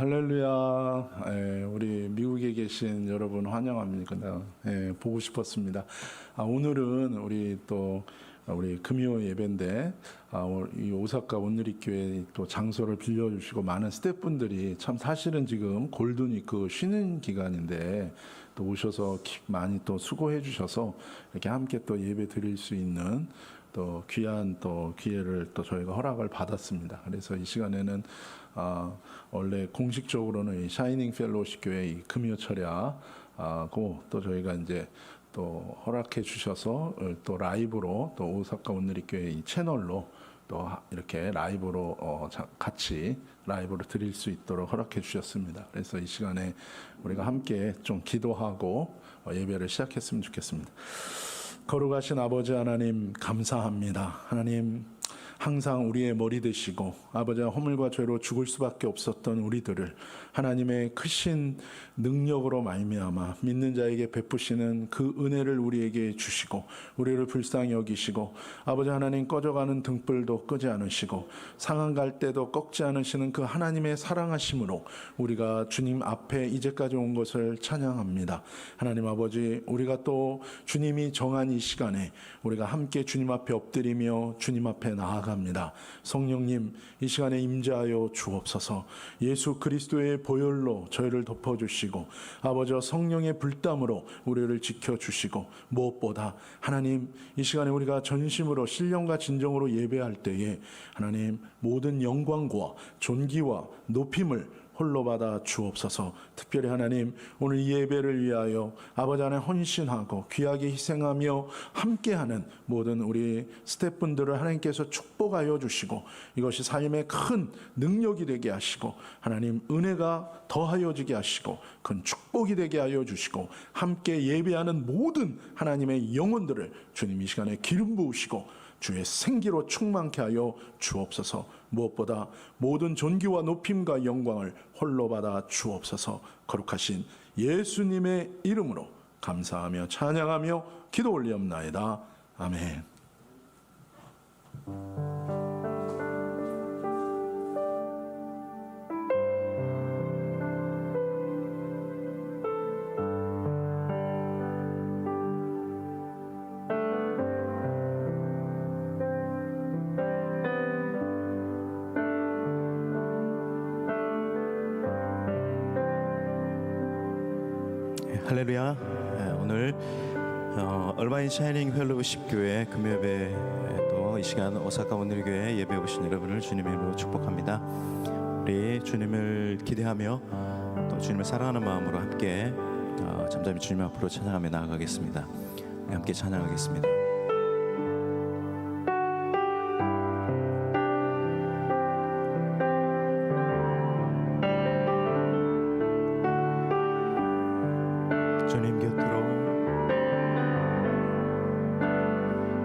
할렐루야. 우리 미국에 계신 여러분 환영합니다. 보고 싶었습니다. 오늘은 우리 금요 예배인데, 이 오사카 온누리교회 또 장소를 빌려주시고 많은 스태프분들이 참 사실은 지금 골든위크 쉬는 기간인데 또 오셔서 많이 또 수고해 주셔서 이렇게 함께 또 예배 드릴 수 있는 또 귀한 또 기회를 또 저희가 허락을 받았습니다. 그래서 이 시간에는 원래 공식적으로는 이 샤이닝 펠로우십 교회 이 금요 철야고 또 저희가 이제 또 허락해 주셔서 또 라이브로 또 오사카 온누리교회 이 채널로 또 이렇게 라이브로 같이 라이브로 드릴 수 있도록 허락해 주셨습니다. 그래서 이 시간에 우리가 함께 좀 기도하고 예배를 시작했으면 좋겠습니다. 거룩하신 아버지 하나님 감사합니다. 하나님 항상 우리의 머리 되시고 아버지와 허물과 죄로 죽을 수밖에 없었던 우리들을 하나님의 크신 능력으로 말미암아 믿는 자에게 베푸시는 그 은혜를 우리에게 주시고 우리를 불쌍히 여기시고 아버지 하나님 꺼져가는 등불도 끄지 않으시고 상한 갈 때도 꺾지 않으시는 그 하나님의 사랑하심으로 우리가 주님 앞에 이제까지 온 것을 찬양합니다. 하나님 아버지, 우리가 또 주님이 정한 이 시간에 우리가 함께 주님 앞에 엎드리며 주님 앞에 나아갑니다. 성령님, 이 시간에 임재하여 주옵소서. 예수 그리스도의 보혈로 저희를 덮어주시고 아버지와 성령의 불담으로 우리를 지켜주시고 무엇보다 하나님, 이 시간에 우리가 전심으로 신령과 진정으로 예배할 때에 하나님 모든 영광과 존귀와 높임을 홀로 받아 주옵소서. 특별히 하나님, 오늘 이 예배를 위하여 아버지 안에 헌신하고 귀하게 희생하며 함께하는 모든 우리 스태프분들을 하나님께서 축복하여 주시고 이것이 삶의 큰 능력이 되게 하시고 하나님 은혜가 더하여지게 하시고 큰 축복이 되게 하여 주시고 함께 예배하는 모든 하나님의 영혼들을 주님 이 시간에 기름 부으시고 주의 생기로 충만케 하여 주옵소서. 무엇보다 모든 존귀와 높임과 영광을 홀로 받아 주옵소서. 거룩하신 예수님의 이름으로 감사하며 찬양하며 기도 올리옵나이다. 아멘. 할렐루야. 오늘 얼바인 샤이닝 펠로우십 교회 금요예배 또 이 시간 오사카 온누리교회 예배 오신 여러분을 주님의 이름으로 축복합니다. 우리 주님을 기대하며 또 주님을 사랑하는 마음으로 함께 잠잠히 주님 앞으로 찬양하며 나아가겠습니다. 우리 함께 찬양하겠습니다.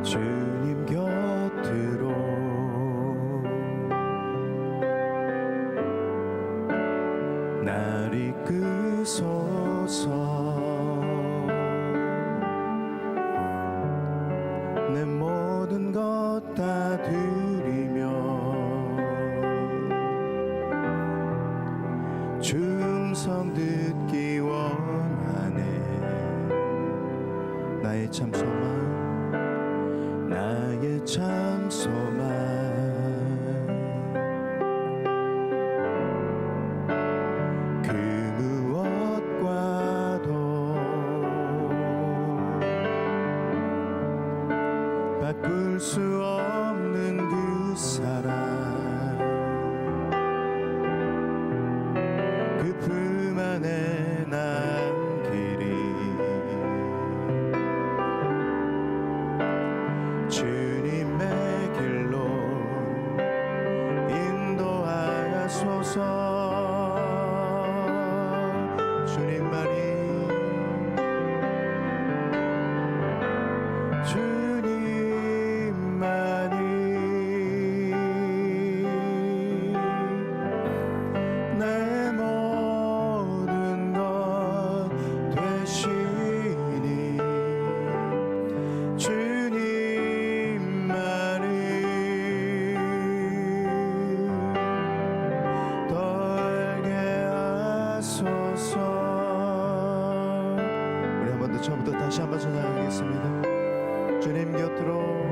주님 곁으로 날 이끄소서. 내 모든 것 다 드리며 충성 듣기 원하네. 나의 참 소망, 나의 참 소망. 그 무엇과도 바꿀 수 없는 그 사랑, 그 품 안에 남기리. 주님의 길로 인도하소서. 주님만이 주님 곁으로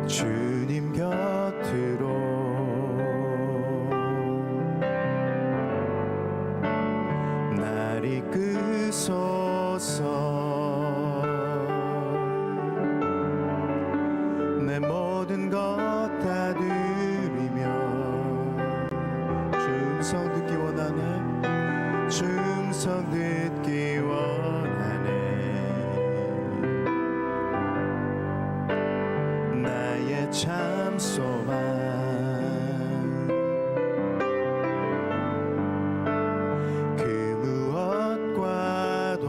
주님 곁으로 날 이끄소서 내 모든 것 다 드리며 주 음성 듣기 원하네 주 음성 듣기 원하네 나의 참 소망 그 무엇과도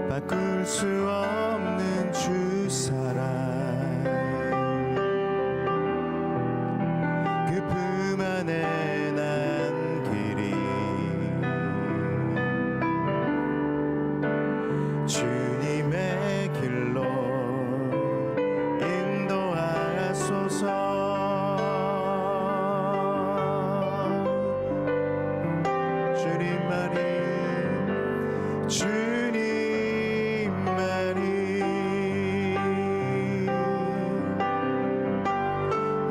바꿀 수 없는 주 사랑 그 품 안에 난 길이 주님의 길로 인도하소서 주님만이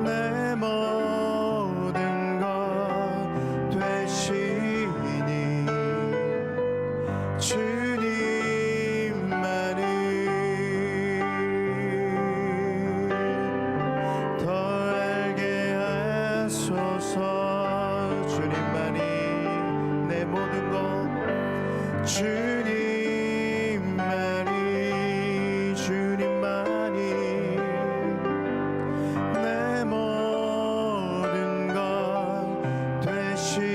내 모든 것 되시니 주님만이 더 알게 하소서 주님만이 내 모든 것 주님만이 주님만이 내 모든 것 되시니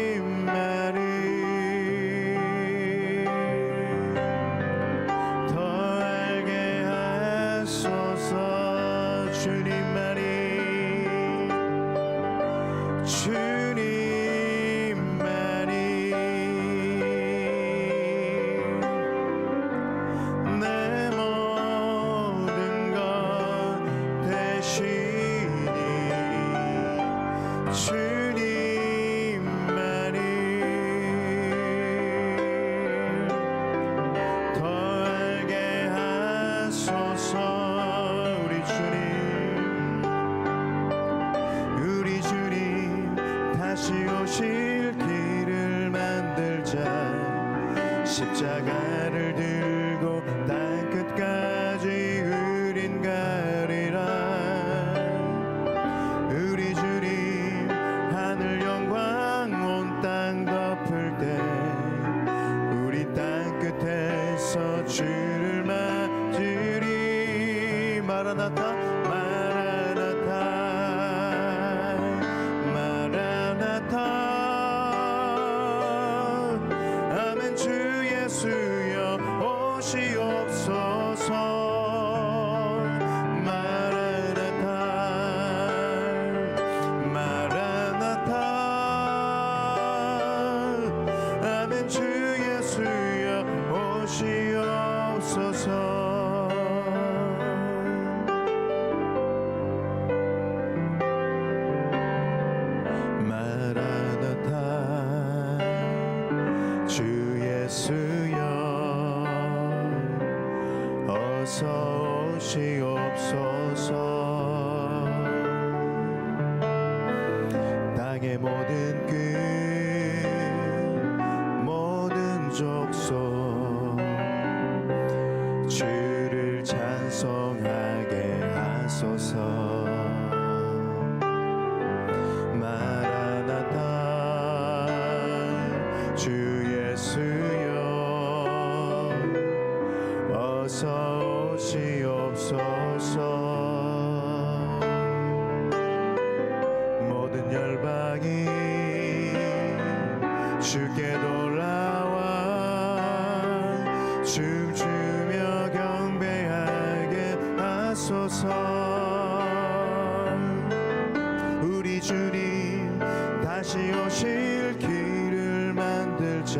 주님만이 더 알게 하소서 주님만이 내 모든 것 되시니 주님만이 더 알게 하소서 우리 주님 다시 오실 길을 만들자 십자가를 들고 땅 끝까지 우린 가리라 우리 주님 하늘 영광 온 땅 덮을 때 우리 땅 끝에서 주를 맞으리 마라나타 마라나타 마라나타 아멘 주 예수여 오시옵소서 마라나타 마라나타 아멘 주 예수여 오시옵소서 주 예수여 어서 오시옵소서 땅의 모든 끝 모든 족속 주를 찬송하게 하소서 마라나타 주 예수여 어서 오시옵소서 모든 열방이 주께 돌아와 춤추며 경배하게 하소서 우리 주님 다시 오실 길을 만들자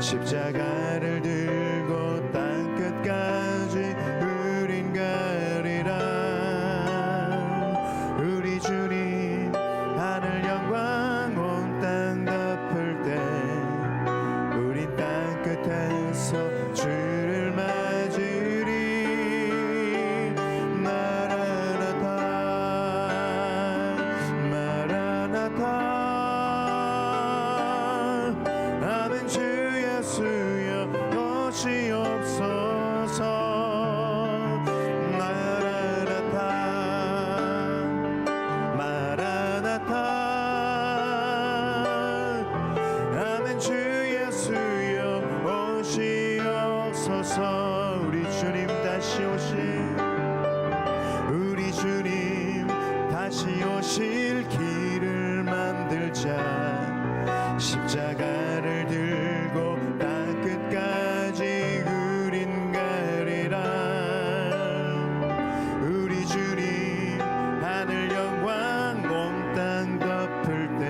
십자가를 들고 땅 끝까지 우린 가리라 우리 주님 오실 길을 만들자. 십자가를 들고 땅 끝까지 우린 가리라. 우리 주님 하늘 영광 온 땅 덮을 때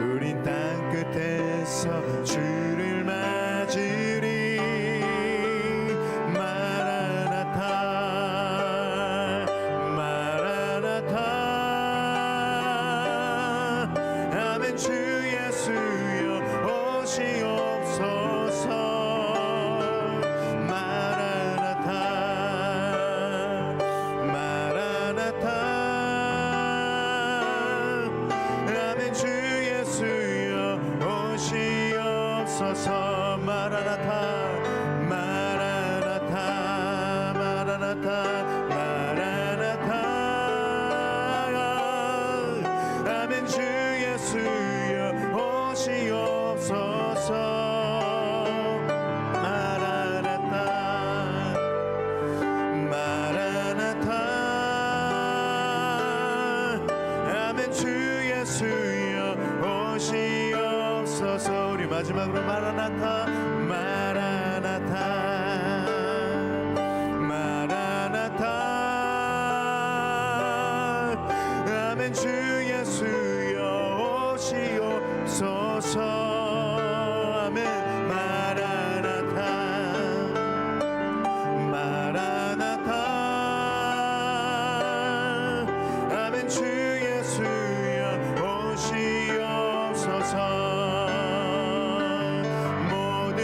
우린 땅 끝에서 주를 맞으리. 마라나타 마라나타. 아멘. 주 예수여 오시옵소서. 마라나타 마라나타. 아멘. 주 예수여 오시옵소서. 마라나타 마라나타 마라나타 마라나타. 아멘. 주 예수여 오시옵소서. 마라나타 마라나타. 아멘. 주 예수여 오시옵소서. 우리 마지막으로 마라나타 마라나타 마라나타. 아멘. 주 예수여 오시옵소서. 아멘. 마라나타 마라나타. 아멘. 주 예수여 오시옵소서. 모든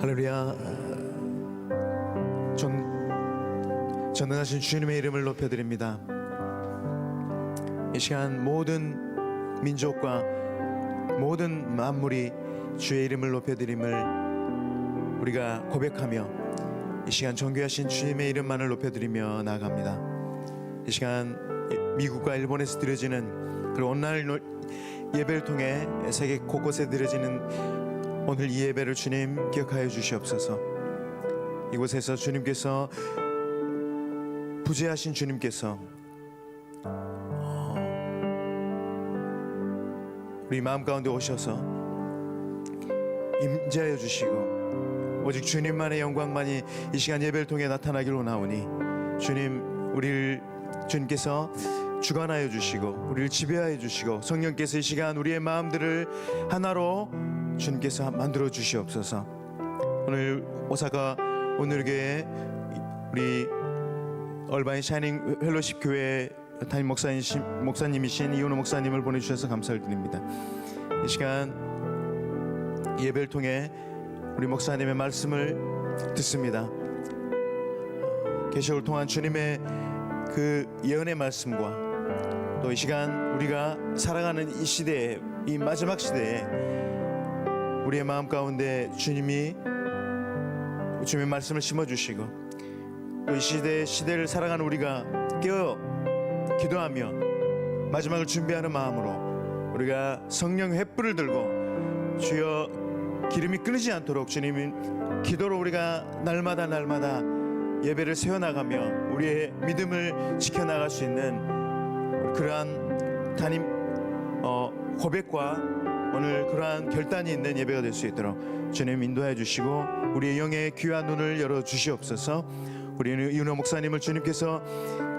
할렐루야. 전능하신 주님의 이름을 높여드립니다. 이 시간 모든 민족과 모든 만물이 주의 이름을 높여드림을 우리가 고백하며 이 시간 존귀하신 주님의 이름만을 높여드리며 나아갑니다. 이 시간 미국과 일본에서 드려지는 그리고 온라인 예배를 통해 세계 곳곳에 드려지는 오늘 이 예배를 주님 기억하여 주시옵소서. 이곳에서 주님께서 부재하신 주님께서 우리 마음 가운데 오셔서 임재하여 주시고 오직 주님만의 영광만이 이 시간 예배를 통해 나타나기를 원하오니 주님께서 주관하여 주시고 우리를 지배하여 주시고 성령께서 이 시간 우리의 마음들을 하나로 주님께서 만들어 주시옵소서. 오늘 오사카 오늘교회 우리 얼바인 샤이닝 펠로십 교회 담임 목사님이신 이은호 목사님을 보내주셔서 감사를 드립니다. 이 시간 예배를 통해 우리 목사님의 말씀을 듣습니다. 계시록을 통한 주님의 그 예언의 말씀과 또 이 시간 우리가 살아가는 이 시대에 이 마지막 시대에 우리의 마음 가운데 주님의 말씀을 심어주시고 또 이 시대를 살아가는 우리가 깨어 기도하며 마지막을 준비하는 마음으로 우리가 성령 횃불을 들고 주여 기름이 끊이지 않도록 주님 기도로 우리가 날마다 예배를 세워나가며 우리의 믿음을 지켜나갈 수 있는 그러한 담임 고백과 오늘 그러한 결단이 있는 예배가 될 수 있도록 주님 인도해 주시고 우리의 영의 귀한 눈을 열어 주시옵소서. 우리 이은호 목사님을 주님께서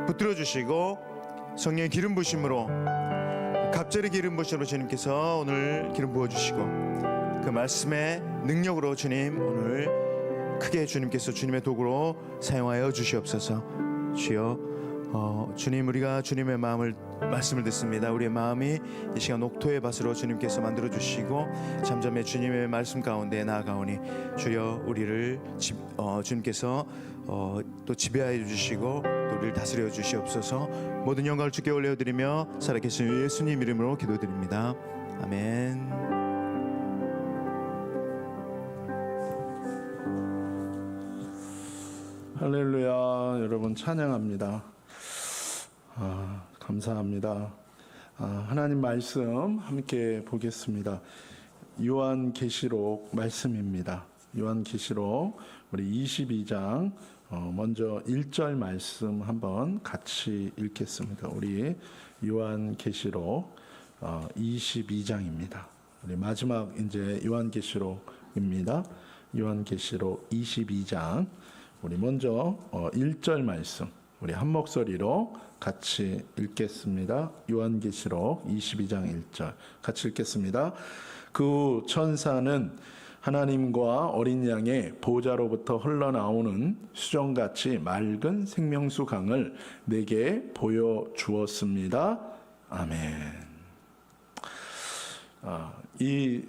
붙들어 주시고 성령의 기름 부심으로 갑절의 기름 부심으로 주님께서 오늘 기름 부어 주시고 그 말씀의 능력으로 주님 오늘 크게 주님께서 주님의 도구로 사용하여 주시옵소서. 주여 주님 우리가 주님의 말씀을 듣습니다. 우리의 마음이 이 시간 옥토의 밭으로 주님께서 만들어 주시고 잠잠히 주님의 말씀 가운데 나아가오니 주여 우리를 주님께서 또 지배하여 주시고 또 우리를 다스려 주시옵소서. 모든 영광을 주께 올려드리며 살아계신 예수님 이름으로 기도드립니다. 아멘. 할렐루야. 여러분 찬양합니다. 감사합니다. 하나님 말씀 함께 보겠습니다. 요한계시록 말씀입니다. 요한계시록 우리 22장 먼저 1절 말씀 한번 같이 읽겠습니다. 우리 요한계시록 22장입니다. 우리 마지막 이제 요한계시록입니다. 요한계시록 22장 우리 먼저 1절 말씀 우리 한 목소리로 같이 읽겠습니다. 요한계시록 22장 1절 같이 읽겠습니다. 그 천사는 하나님과 어린 양의 보좌로부터 흘러나오는 수정같이 맑은 생명수 강을 내게 보여주었습니다. 아멘. 이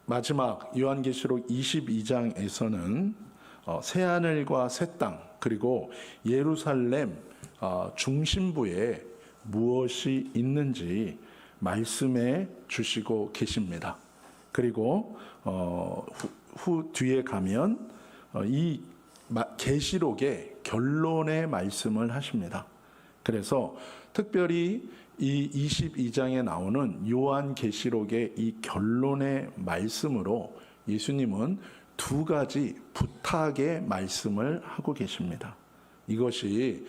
마지막 요한계시록 22장에서는 새하늘과 새 땅 그리고 예루살렘 중심부에 무엇이 있는지 말씀해 주시고 계십니다. 그리고 후 뒤에 가면 이 계시록의 결론의 말씀을 하십니다. 그래서 특별히 이 22장에 나오는 요한계시록의 이 결론의 말씀으로 예수님은 두 가지 부탁의 말씀을 하고 계십니다. 이것이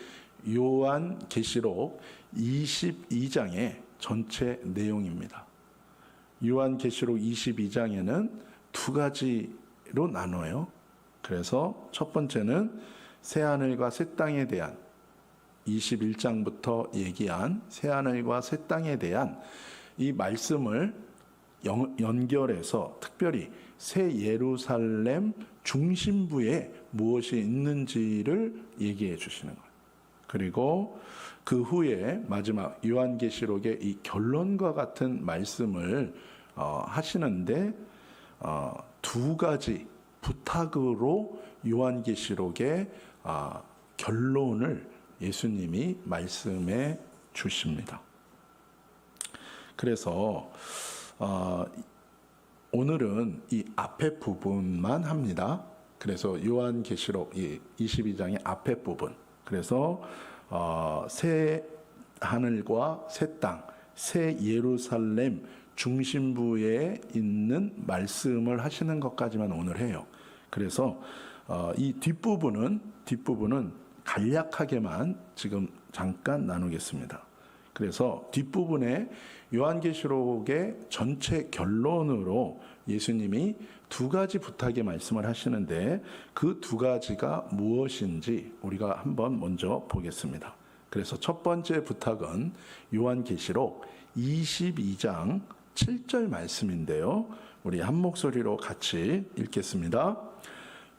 요한계시록 22장의 전체 내용입니다. 요한계시록 22장에는 두 가지로 나눠요. 그래서 첫 번째는 새하늘과 새 땅에 대한 21장부터 얘기한 새하늘과 새 땅에 대한 이 말씀을 연결해서 특별히 새 예루살렘 중심부에 무엇이 있는지를 얘기해 주시는 거예요. 그리고 그 후에 마지막 요한계시록의 이 결론과 같은 말씀을 하시는데 두 가지 부탁으로 요한계시록의 결론을 예수님이 말씀해 주십니다. 그래서 오늘은 이 앞에 부분만 합니다. 그래서 요한계시록 22장의 앞에 부분. 그래서 새 하늘과 새 땅, 새 예루살렘 중심부에 있는 말씀을 하시는 것까지만 오늘 해요. 그래서 이 뒷부분은 간략하게만 지금 잠깐 나누겠습니다. 그래서 뒷부분에 요한계시록의 전체 결론으로 예수님이 두 가지 부탁의 말씀을 하시는데 그 두 가지가 무엇인지 우리가 한번 먼저 보겠습니다. 그래서 첫 번째 부탁은 요한계시록 22장 7절 말씀인데요. 우리 한 목소리로 같이 읽겠습니다.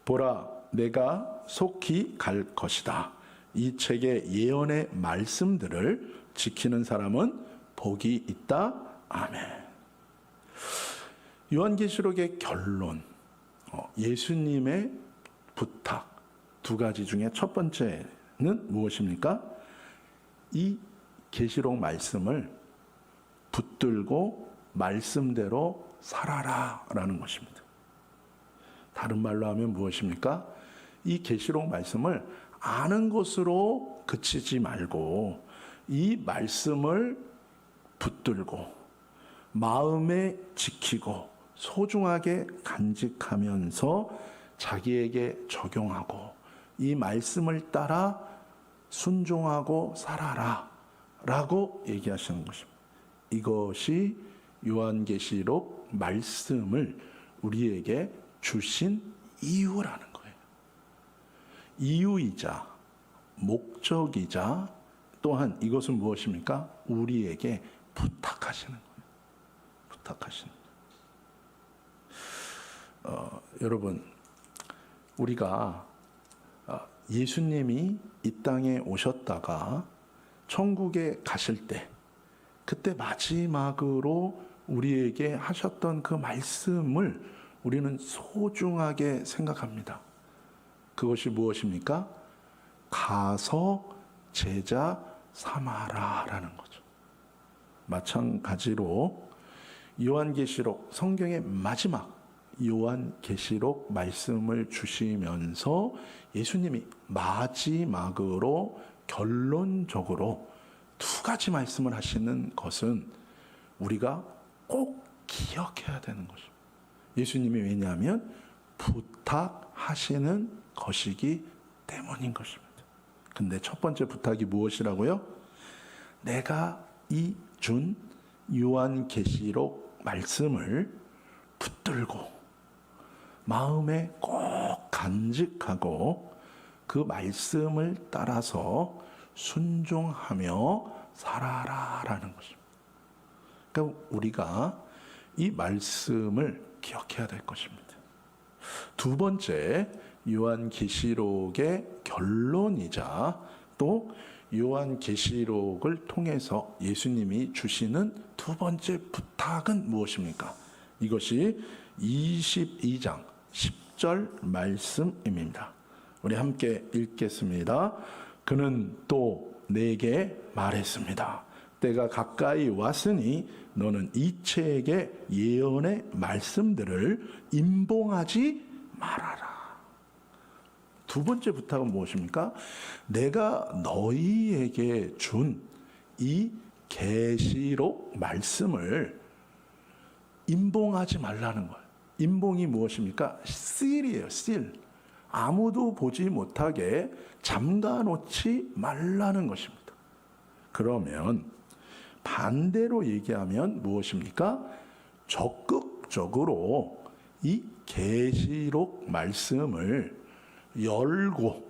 보라, 내가 속히 갈 것이다. 이 책의 예언의 말씀들을 지키는 사람은 복이 있다. 아멘. 요한계시록의 결론, 예수님의 부탁 두 가지 중에 첫 번째는 무엇입니까? 이 계시록 말씀을 붙들고 말씀대로 살아라라는 것입니다. 다른 말로 하면 무엇입니까? 이 계시록 말씀을 아는 것으로 그치지 말고 이 말씀을 붙들고 마음에 지키고 소중하게 간직하면서 자기에게 적용하고 이 말씀을 따라 순종하고 살아라 라고 얘기하시는 것입니다. 이것이 요한계시록 말씀을 우리에게 주신 이유라는 거예요. 이유이자 목적이자 또한 이것은 무엇입니까? 우리에게 부탁하시는 거예요. 부탁하시는 거예요. 여러분, 우리가 예수님이 이 땅에 오셨다가 천국에 가실 때 그때 마지막으로 우리에게 하셨던 그 말씀을 우리는 소중하게 생각합니다. 그것이 무엇입니까? 가서 제자 삼아라라는 거죠. 마찬가지로 요한계시록 성경의 마지막 요한계시록 말씀을 주시면서 예수님이 마지막으로 결론적으로 두 가지 말씀을 하시는 것은 우리가 꼭 기억해야 되는 것입니다. 예수님이 왜냐하면 부탁하시는 것이기 때문인 것입니다. 근데 첫 번째 부탁이 무엇이라고요? 내가 이 준 요한계시록 말씀을 붙들고 마음에 꼭 간직하고 그 말씀을 따라서 순종하며 살아라라는 것입니다. 그러니까 우리가 이 말씀을 기억해야 될 것입니다. 두 번째, 요한계시록의 결론이자 또 요한계시록을 통해서 예수님이 주시는 두 번째 부탁은 무엇입니까? 이것이 22장 10절 말씀입니다. 우리 함께 읽겠습니다. 그는 또 내게 말했습니다. 때가 가까이 왔으니 너는 이 책의 예언의 말씀들을 임봉하지 말아라. 두 번째 부탁은 무엇입니까? 내가 너희에게 준 이 계시록 말씀을 임봉하지 말라는 거예요. 임봉이 무엇입니까? 실이에요, 실. 아무도 보지 못하게 잠가놓지 말라는 것입니다. 그러면 반대로 얘기하면 무엇입니까? 적극적으로 이 계시록 말씀을 열고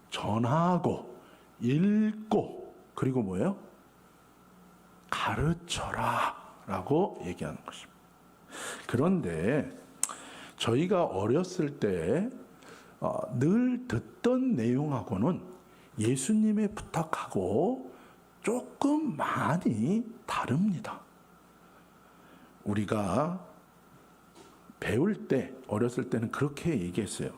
전하고 읽고 그리고 뭐예요? 가르쳐라 라고 얘기하는 것입니다. 그런데 저희가 어렸을 때 늘 듣던 내용하고는 예수님의 부탁하고 조금 많이 다릅니다. 우리가 배울 때 어렸을 때는 그렇게 얘기했어요.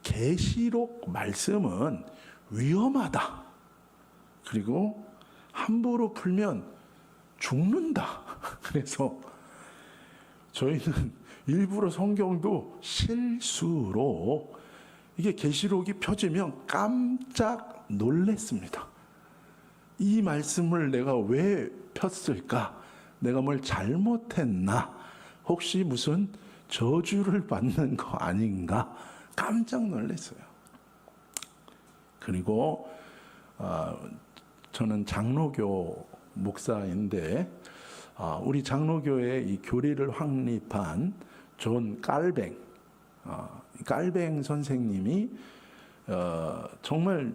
계시록 말씀은 위험하다. 그리고 함부로 풀면 죽는다. 그래서 저희는 일부러 성경도 실수로 이게 계시록이 펴지면 깜짝 놀랐습니다. 이 말씀을 내가 왜 폈을까? 내가 뭘 잘못했나? 혹시 무슨 저주를 받는 거 아닌가? 깜짝 놀랐어요. 그리고 저는 장로교 목사인데 우리 장로교회 이 교리를 확립한 존 깔뱅 선생님이 정말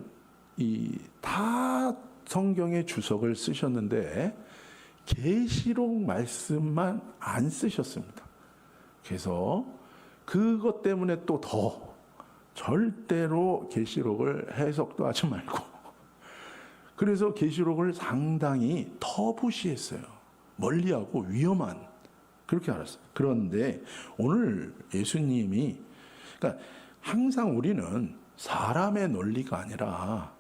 이 다 성경의 주석을 쓰셨는데 계시록 말씀만 안 쓰셨습니다. 그래서 그것 때문에 또 더 절대로 계시록을 해석도 하지 말고 그래서 계시록을 상당히 터부시했어요. 멀리하고 위험한 그렇게 알았어요. 그런데 오늘 예수님이 그러니까 항상 우리는 사람의 논리가 아니라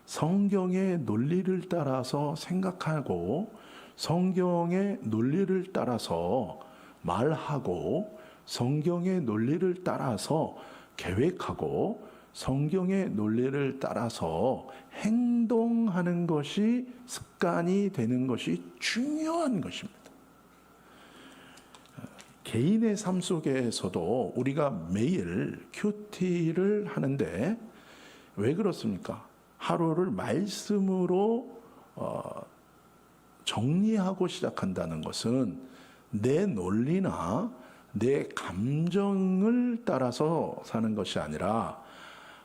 성경의 논리를 따라서 생각하고 성경의 논리를 따라서 말하고 성경의 논리를 따라서 계획하고 성경의 논리를 따라서 행동하는 것이 습관이 되는 것이 중요한 것입니다. 개인의 삶 속에서도 우리가 매일 큐티를 하는데 왜 그렇습니까? 하루를 말씀으로 정리하고 시작한다는 것은 내 논리나 내 감정을 따라서 사는 것이 아니라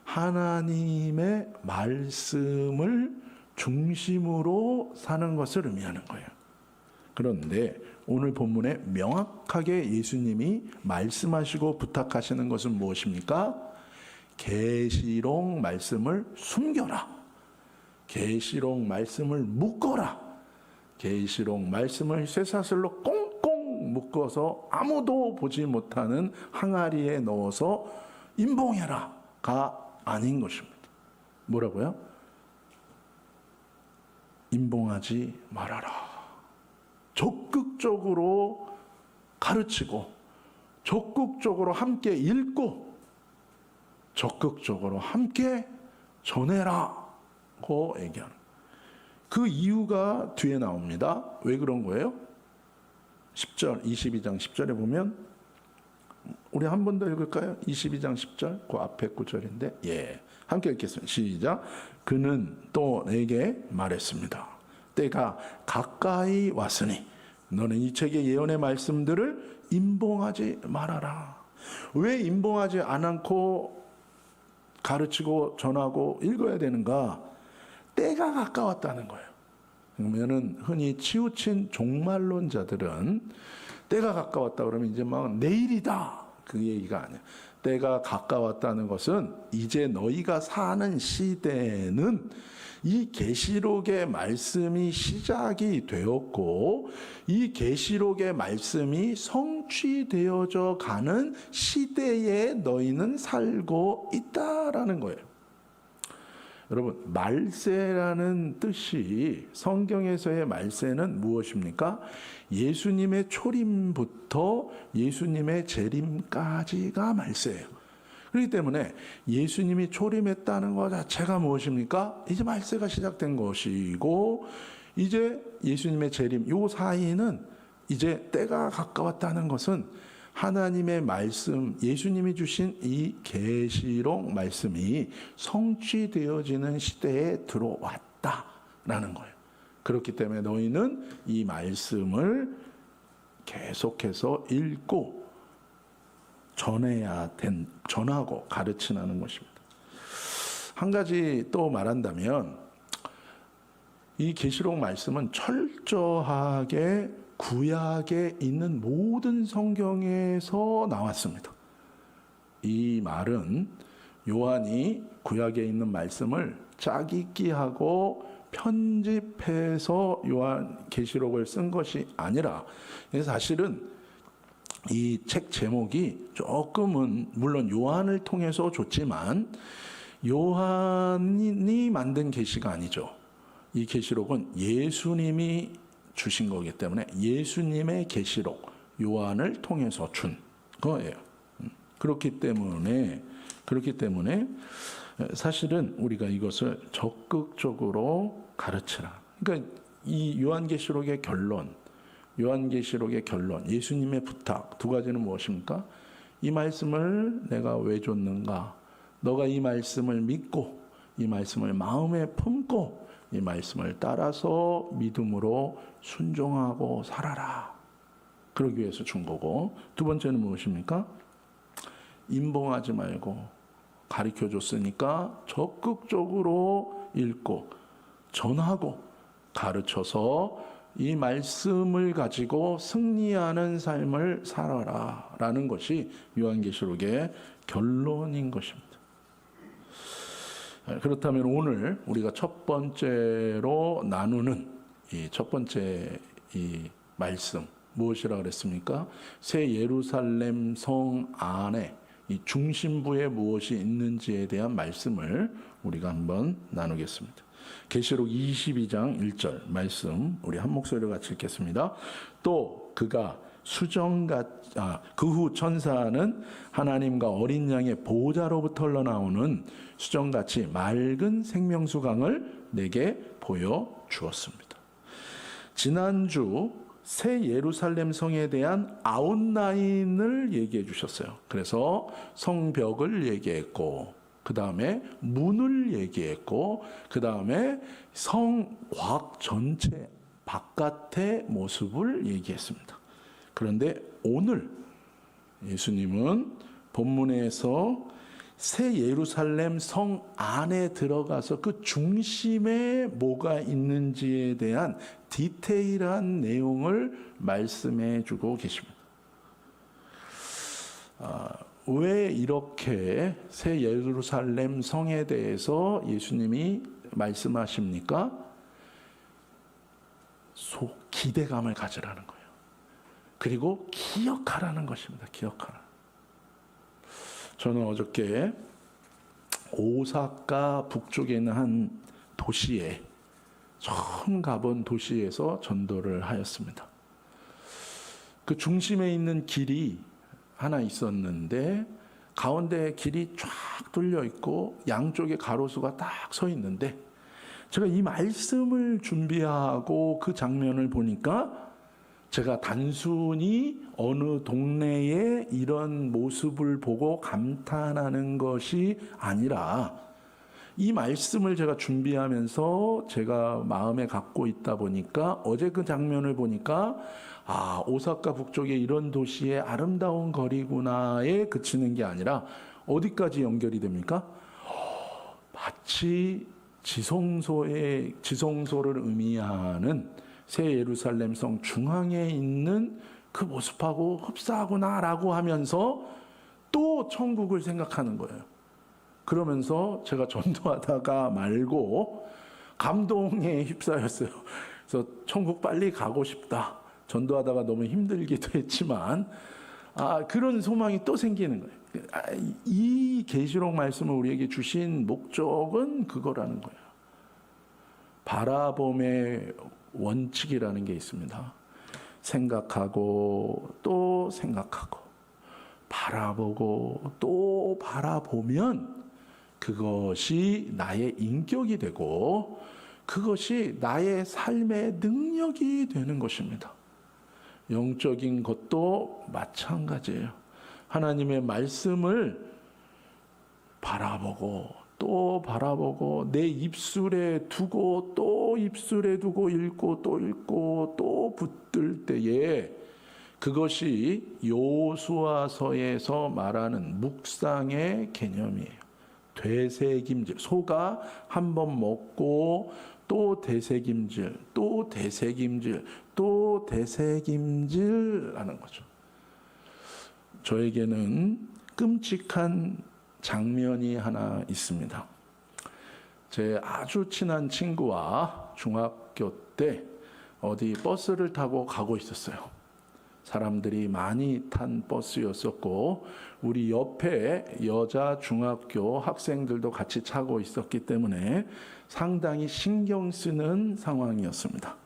하나님의 말씀을 중심으로 사는 것을 의미하는 거예요. 그런데 오늘 본문에 명확하게 예수님이 말씀하시고 부탁하시는 것은 무엇입니까? 계시록 말씀을 숨겨라. 계시록 말씀을 묶어라. 계시록 말씀을 쇠사슬로 꽁꽁 묶어서 아무도 보지 못하는 항아리에 넣어서 임봉해라가 아닌 것입니다. 뭐라고요? 임봉하지 말아라. 적극적으로 가르치고 적극적으로 함께 읽고 적극적으로 함께 전해라고 얘기하는 그 이유가 뒤에 나옵니다. 왜 그런 거예요? 10절 22장 10절에 보면 우리 한 번 더 읽을까요? 22장 10절 그 앞에 구절인데 함께 읽겠습니다. 시작. 그는 또 내게 말했습니다. 때가 가까이 왔으니 너는 이 책의 예언의 말씀들을 임봉하지 말아라. 왜 임봉하지 않고 가르치고 전하고 읽어야 되는가? 때가 가까웠다는 거예요. 그러면은 흔히 치우친 종말론자들은 때가 가까웠다 그러면 이제 막 내일이다 그 얘기가 아니야. 때가 가까웠다는 것은 이제 너희가 사는 시대는 이 계시록의 말씀이 시작이 되었고 이 계시록의 말씀이 성취되어져 가는 시대에 너희는 살고 있다라는 거예요. 여러분, 말세라는 뜻이 성경에서의 말세는 무엇입니까? 예수님의 초림부터 예수님의 재림까지가 말세예요. 그렇기 때문에 예수님이 초림했다는 것 자체가 무엇입니까? 이제 말세가 시작된 것이고 이제 예수님의 재림 요 사이는 이제 때가 가까웠다는 것은 하나님의 말씀, 예수님이 주신 이 계시록 말씀이 성취되어지는 시대에 들어왔다라는 거예요. 그렇기 때문에 너희는 이 말씀을 계속해서 읽고 전하고 가르치라는 것입니다. 한 가지 또 말한다면 이 계시록 말씀은 철저하게 구약에 있는 모든 성경에서 나왔습니다. 이 말은 요한이 구약에 있는 말씀을 짜깁기하고 편집해서 요한 계시록을 쓴 것이 아니라 사실은 이 책 제목이 조금은 물론 요한을 통해서 줬지만 요한이 만든 계시가 아니죠. 이 계시록은 예수님이 주신 거기 때문에 예수님의 계시록 요한을 통해서 준 거예요. 그렇기 때문에 사실은 우리가 이것을 적극적으로 가르치라. 그러니까 이 요한계시록의 결론, 예수님의 부탁 두 가지는 무엇입니까? 이 말씀을 내가 왜 줬는가? 너가 이 말씀을 믿고 이 말씀을 마음에 품고 이 말씀을 따라서 믿음으로 순종하고 살아라. 그러기 위해서 준 거고, 두 번째는 무엇입니까? 임봉하지 말고 가르쳐 줬으니까 적극적으로 읽고 전하고 가르쳐서 이 말씀을 가지고 승리하는 삶을 살아라 라는 것이 요한계시록의 결론인 것입니다. 그렇다면 오늘 우리가 첫 번째로 나누는 이 첫 번째 이 말씀 무엇이라 그랬습니까? 새 예루살렘 성 안에 이 중심부에 무엇이 있는지에 대한 말씀을 우리가 한번 나누겠습니다. 계시록 22장 1절 말씀 우리 한 목소리로 같이 읽겠습니다. 또 그가 그 후 천사는 하나님과 어린 양의 보호자로부터 흘러나오는 수정같이 맑은 생명수 강을 내게 보여주었습니다. 지난주 새 예루살렘 성에 대한 아웃라인을 얘기해 주셨어요. 그래서 성벽을 얘기했고 그 다음에 문을 얘기했고 그 다음에 성곽 전체 바깥의 모습을 얘기했습니다. 그런데 오늘 예수님은 본문에서 새 예루살렘 성 안에 들어가서 그 중심에 뭐가 있는지에 대한 디테일한 내용을 말씀해 주고 계십니다. 왜 이렇게 새 예루살렘 성에 대해서 예수님이 말씀하십니까? 기대감을 가지라는 거예요. 그리고 기억하라는 것입니다. 기억하라. 저는 어저께 오사카 북쪽에 있는 한 도시에 처음 가본 도시에서 전도를 하였습니다. 그 중심에 있는 길이 하나 있었는데 가운데 길이 쫙 뚫려 있고 양쪽에 가로수가 딱 서 있는데 제가 이 말씀을 준비하고 그 장면을 보니까 제가 단순히 어느 동네에 이런 모습을 보고 감탄하는 것이 아니라 이 말씀을 제가 준비하면서 제가 마음에 갖고 있다 보니까 어제 그 장면을 보니까 오사카 북쪽에 이런 도시의 아름다운 거리구나에 그치는 게 아니라 어디까지 연결이 됩니까? 마치 지성소를 의미하는 새 예루살렘 성 중앙에 있는 그 모습하고 흡사하구나라고 하면서 또 천국을 생각하는 거예요. 그러면서 제가 전도하다가 말고 감동에 휩싸였어요. 그래서 천국 빨리 가고 싶다. 전도하다가 너무 힘들기도 했지만 그런 소망이 또 생기는 거예요. 이 계시록 말씀을 우리에게 주신 목적은 그거라는 거예요. 바라봄의 원칙이라는 게 있습니다. 생각하고 또 생각하고 바라보고 또 바라보면 그것이 나의 인격이 되고 그것이 나의 삶의 능력이 되는 것입니다. 영적인 것도 마찬가지예요. 하나님의 말씀을 바라보고 또 바라보고 내 입술에 두고 또 입술에 두고 읽고 또 붙들 때에 그것이 여호수아서에서 말하는 묵상의 개념이에요. 되새김질, 소가 한번 먹고 또 되새김질, 또 되새김질, 또 되새김질 하는 거죠. 저에게는 끔찍한 장면이 하나 있습니다. 제 아주 친한 친구와 중학교 때 어디 버스를 타고 가고 있었어요. 사람들이 많이 탄 버스였었고 우리 옆에 여자 중학교 학생들도 같이 타고 있었기 때문에 상당히 신경 쓰는 상황이었습니다.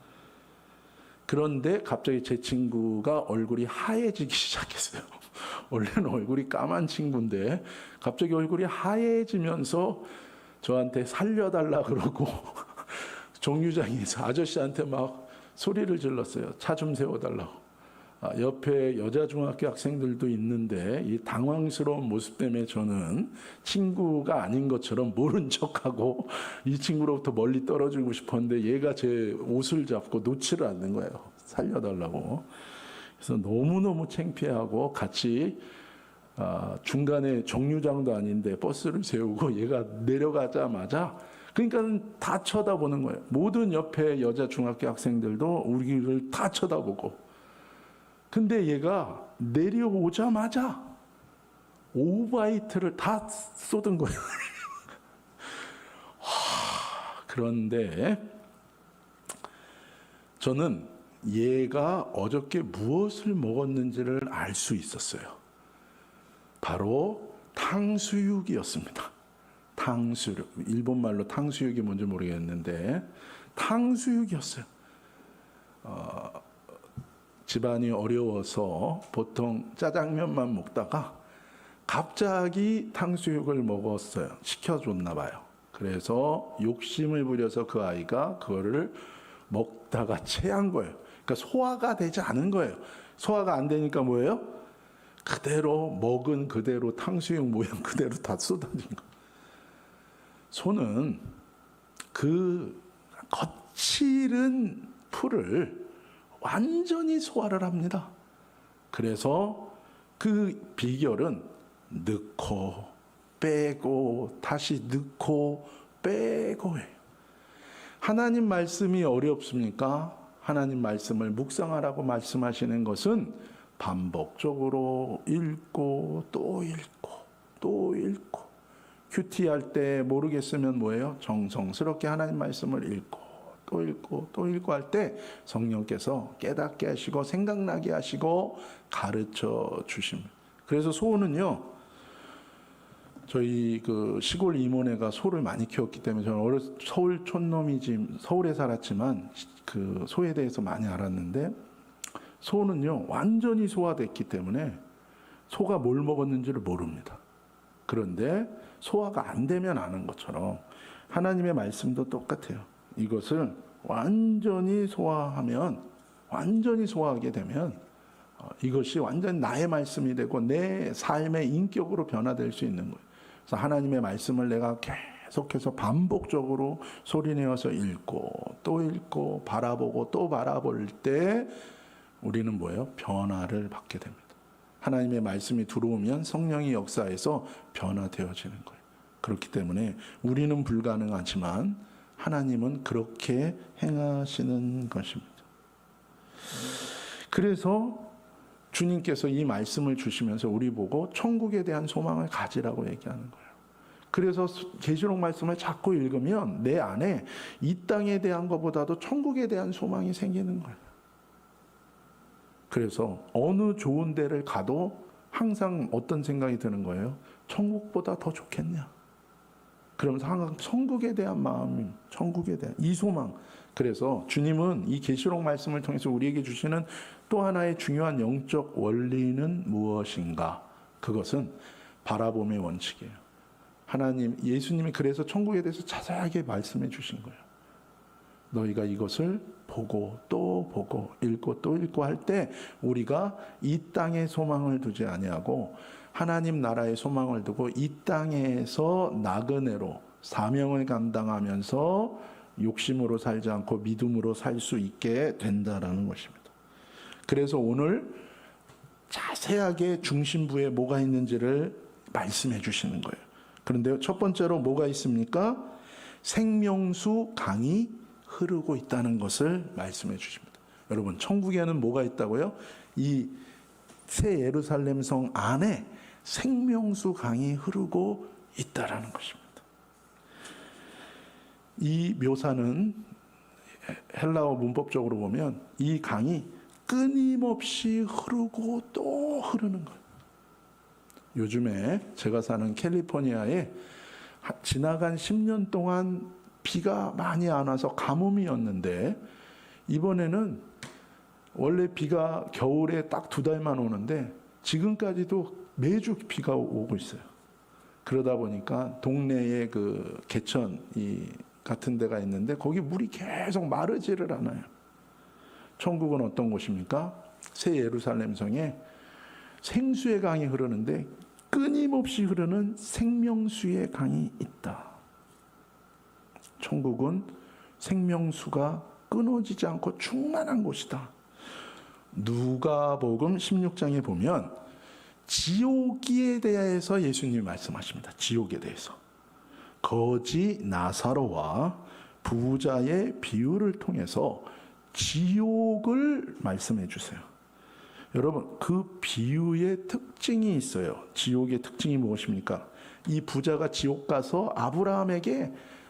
그런데 갑자기 제 친구가 얼굴이 하얘지기 시작했어요. 원래는 얼굴이 까만 친구인데 갑자기 얼굴이 하얘지면서 저한테 살려달라 그러고 정류장에서 아저씨한테 막 소리를 질렀어요. 차 좀 세워달라고. 옆에 여자 중학교 학생들도 있는데 이 당황스러운 모습 때문에 저는 친구가 아닌 것처럼 모른 척하고 이 친구로부터 멀리 떨어지고 싶었는데 얘가 제 옷을 잡고 놓지를 않는 거예요. 살려달라고. 그래서 너무너무 창피하고 같이 중간에 정류장도 아닌데 버스를 세우고 얘가 내려가자마자 그러니까 다 쳐다보는 거예요. 모든 옆에 여자 중학교 학생들도 우리를 다 쳐다보고 근데 얘가 내려오자마자 오바이트를 다 쏟은 거예요. 그런데 저는 얘가 어저께 무엇을 먹었는지를 알 수 있었어요. 바로 탕수육이었습니다. 탕수육. 일본말로 탕수육이 뭔지 모르겠는데 탕수육이었어요. 집안이 어려워서 보통 짜장면만 먹다가 갑자기 탕수육을 먹었어요. 시켜줬나 봐요. 그래서 욕심을 부려서 그 아이가 그거를 먹다가 체한 거예요. 그러니까 소화가 되지 않은 거예요. 소화가 안 되니까 뭐예요? 그대로 먹은 그대로 탕수육 모양 그대로 다 쏟아진 거예요. 소는 그 거칠은 풀을 완전히 소화를 합니다. 그래서 그 비결은 넣고 빼고 다시 넣고 빼고예요. 하나님 말씀이 어렵습니까? 하나님 말씀을 묵상하라고 말씀하시는 것은 반복적으로 읽고 또 읽고 또 읽고 큐티할 때 모르겠으면 뭐예요? 정성스럽게 하나님 말씀을 읽고 또 읽고 또 읽고 할 때 성령께서 깨닫게 하시고 생각나게 하시고 가르쳐 주십니다. 그래서 소는요, 저희 그 시골 이모네가 소를 많이 키웠기 때문에 저는 서울 촌놈이지 서울에 살았지만 그 소에 대해서 많이 알았는데 소는요 완전히 소화됐기 때문에 소가 뭘 먹었는지를 모릅니다. 그런데 소화가 안 되면 아는 것처럼 하나님의 말씀도 똑같아요. 이것을 완전히 소화하면 완전히 소화하게 되면 이것이 완전히 나의 말씀이 되고 내 삶의 인격으로 변화될 수 있는 거예요. 그래서 하나님의 말씀을 내가 계속해서 반복적으로 소리내어서 읽고 또 읽고 바라보고 또 바라볼 때 우리는 뭐예요? 변화를 받게 됩니다. 하나님의 말씀이 들어오면 성령이 역사해서 변화되어지는 거예요. 그렇기 때문에 우리는 불가능하지만 하나님은 그렇게 행하시는 것입니다. 그래서 주님께서 이 말씀을 주시면서 우리 보고 천국에 대한 소망을 가지라고 얘기하는 거예요. 그래서 계시록 말씀을 자꾸 읽으면 내 안에 이 땅에 대한 것보다도 천국에 대한 소망이 생기는 거예요. 그래서 어느 좋은 데를 가도 항상 어떤 생각이 드는 거예요? 천국보다 더 좋겠냐? 그러면서 항상 천국에 대한 마음이, 천국에 대한 이 소망. 그래서 주님은 이 계시록 말씀을 통해서 우리에게 주시는 또 하나의 중요한 영적 원리는 무엇인가? 그것은 바라봄의 원칙이에요. 하나님, 예수님이 그래서 천국에 대해서 자세하게 말씀해 주신 거예요. 너희가 이것을 보고 또 보고 읽고 또 읽고 할 때 우리가 이 땅에 소망을 두지 아니하고 하나님 나라의 소망을 두고 이 땅에서 나그네로 사명을 감당하면서 욕심으로 살지 않고 믿음으로 살 수 있게 된다라는 것입니다. 그래서 오늘 자세하게 중심부에 뭐가 있는지를 말씀해 주시는 거예요. 그런데 첫 번째로 뭐가 있습니까? 생명수 강이 흐르고 있다는 것을 말씀해 주십니다. 여러분, 천국에는 뭐가 있다고요? 이 새 예루살렘 성 안에 생명수 강이 흐르고 있다라는 것입니다. 이 묘사는 헬라어 문법적으로 보면 이 강이 끊임없이 흐르고 또 흐르는 거예요. 요즘에 제가 사는 캘리포니아에 지나간 10년 동안 비가 많이 안 와서 가뭄이었는데, 이번에는 원래 비가 겨울에 딱 2달만 오는데 지금까지도 매주 비가 오고 있어요. 그러다 보니까 동네에 그 개천 같은 데가 있는데 거기 물이 계속 마르지를 않아요. 천국은 어떤 곳입니까? 새 예루살렘 성에 생수의 강이 흐르는데 끊임없이 흐르는 생명수의 강이 있다. 천국은 생명수가 끊어지지 않고 충만한 곳이다. 누가복음 16장에 보면 지옥에 대해서 예수님이 말씀하십니다. 지옥에 대해서. 거지 나사로와 부자의 비유를 통해서 지옥을 말씀해 주세요. 여러분, 그 비유의 특징이 있어요. 지옥의 특징이 무엇입니까? 이 부자가 지옥 가서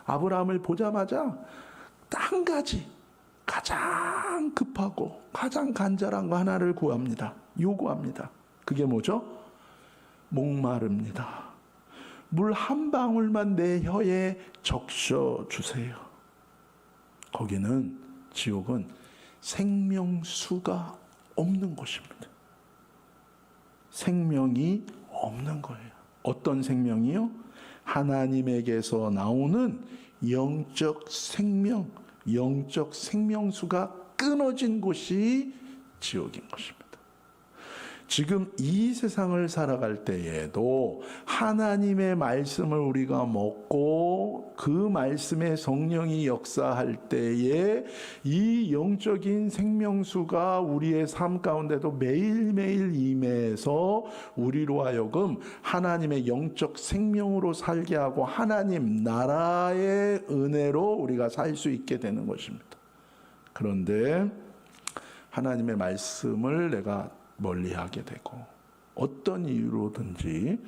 아브라함을 보자마자 한 가지 가장 급하고 가장 간절한 거 하나를 구합니다. 요구합니다. 그게 뭐죠? 목마릅니다. 물 한 방울만 내 혀에 적셔 주세요. 거기는, 지옥은 생명수가 없는 곳입니다. 생명이 없는 거예요. 어떤 생명이요? 하나님에게서 나오는 영적 생명수가 끊어진 곳이 지옥인 것입니다. 지금 이 세상을 살아갈 때에도 하나님의 말씀을 우리가 먹고 그 말씀에 성령이 역사할 때에 이 영적인 생명수가 우리의 삶 가운데도 매일매일 임해서 우리로 하여금 하나님의 영적 생명으로 살게 하고 하나님 나라의 은혜로 우리가 살 수 있게 되는 것입니다. 그런데 하나님의 말씀을 내가 멀리하게 되고 어떤 이유로든지,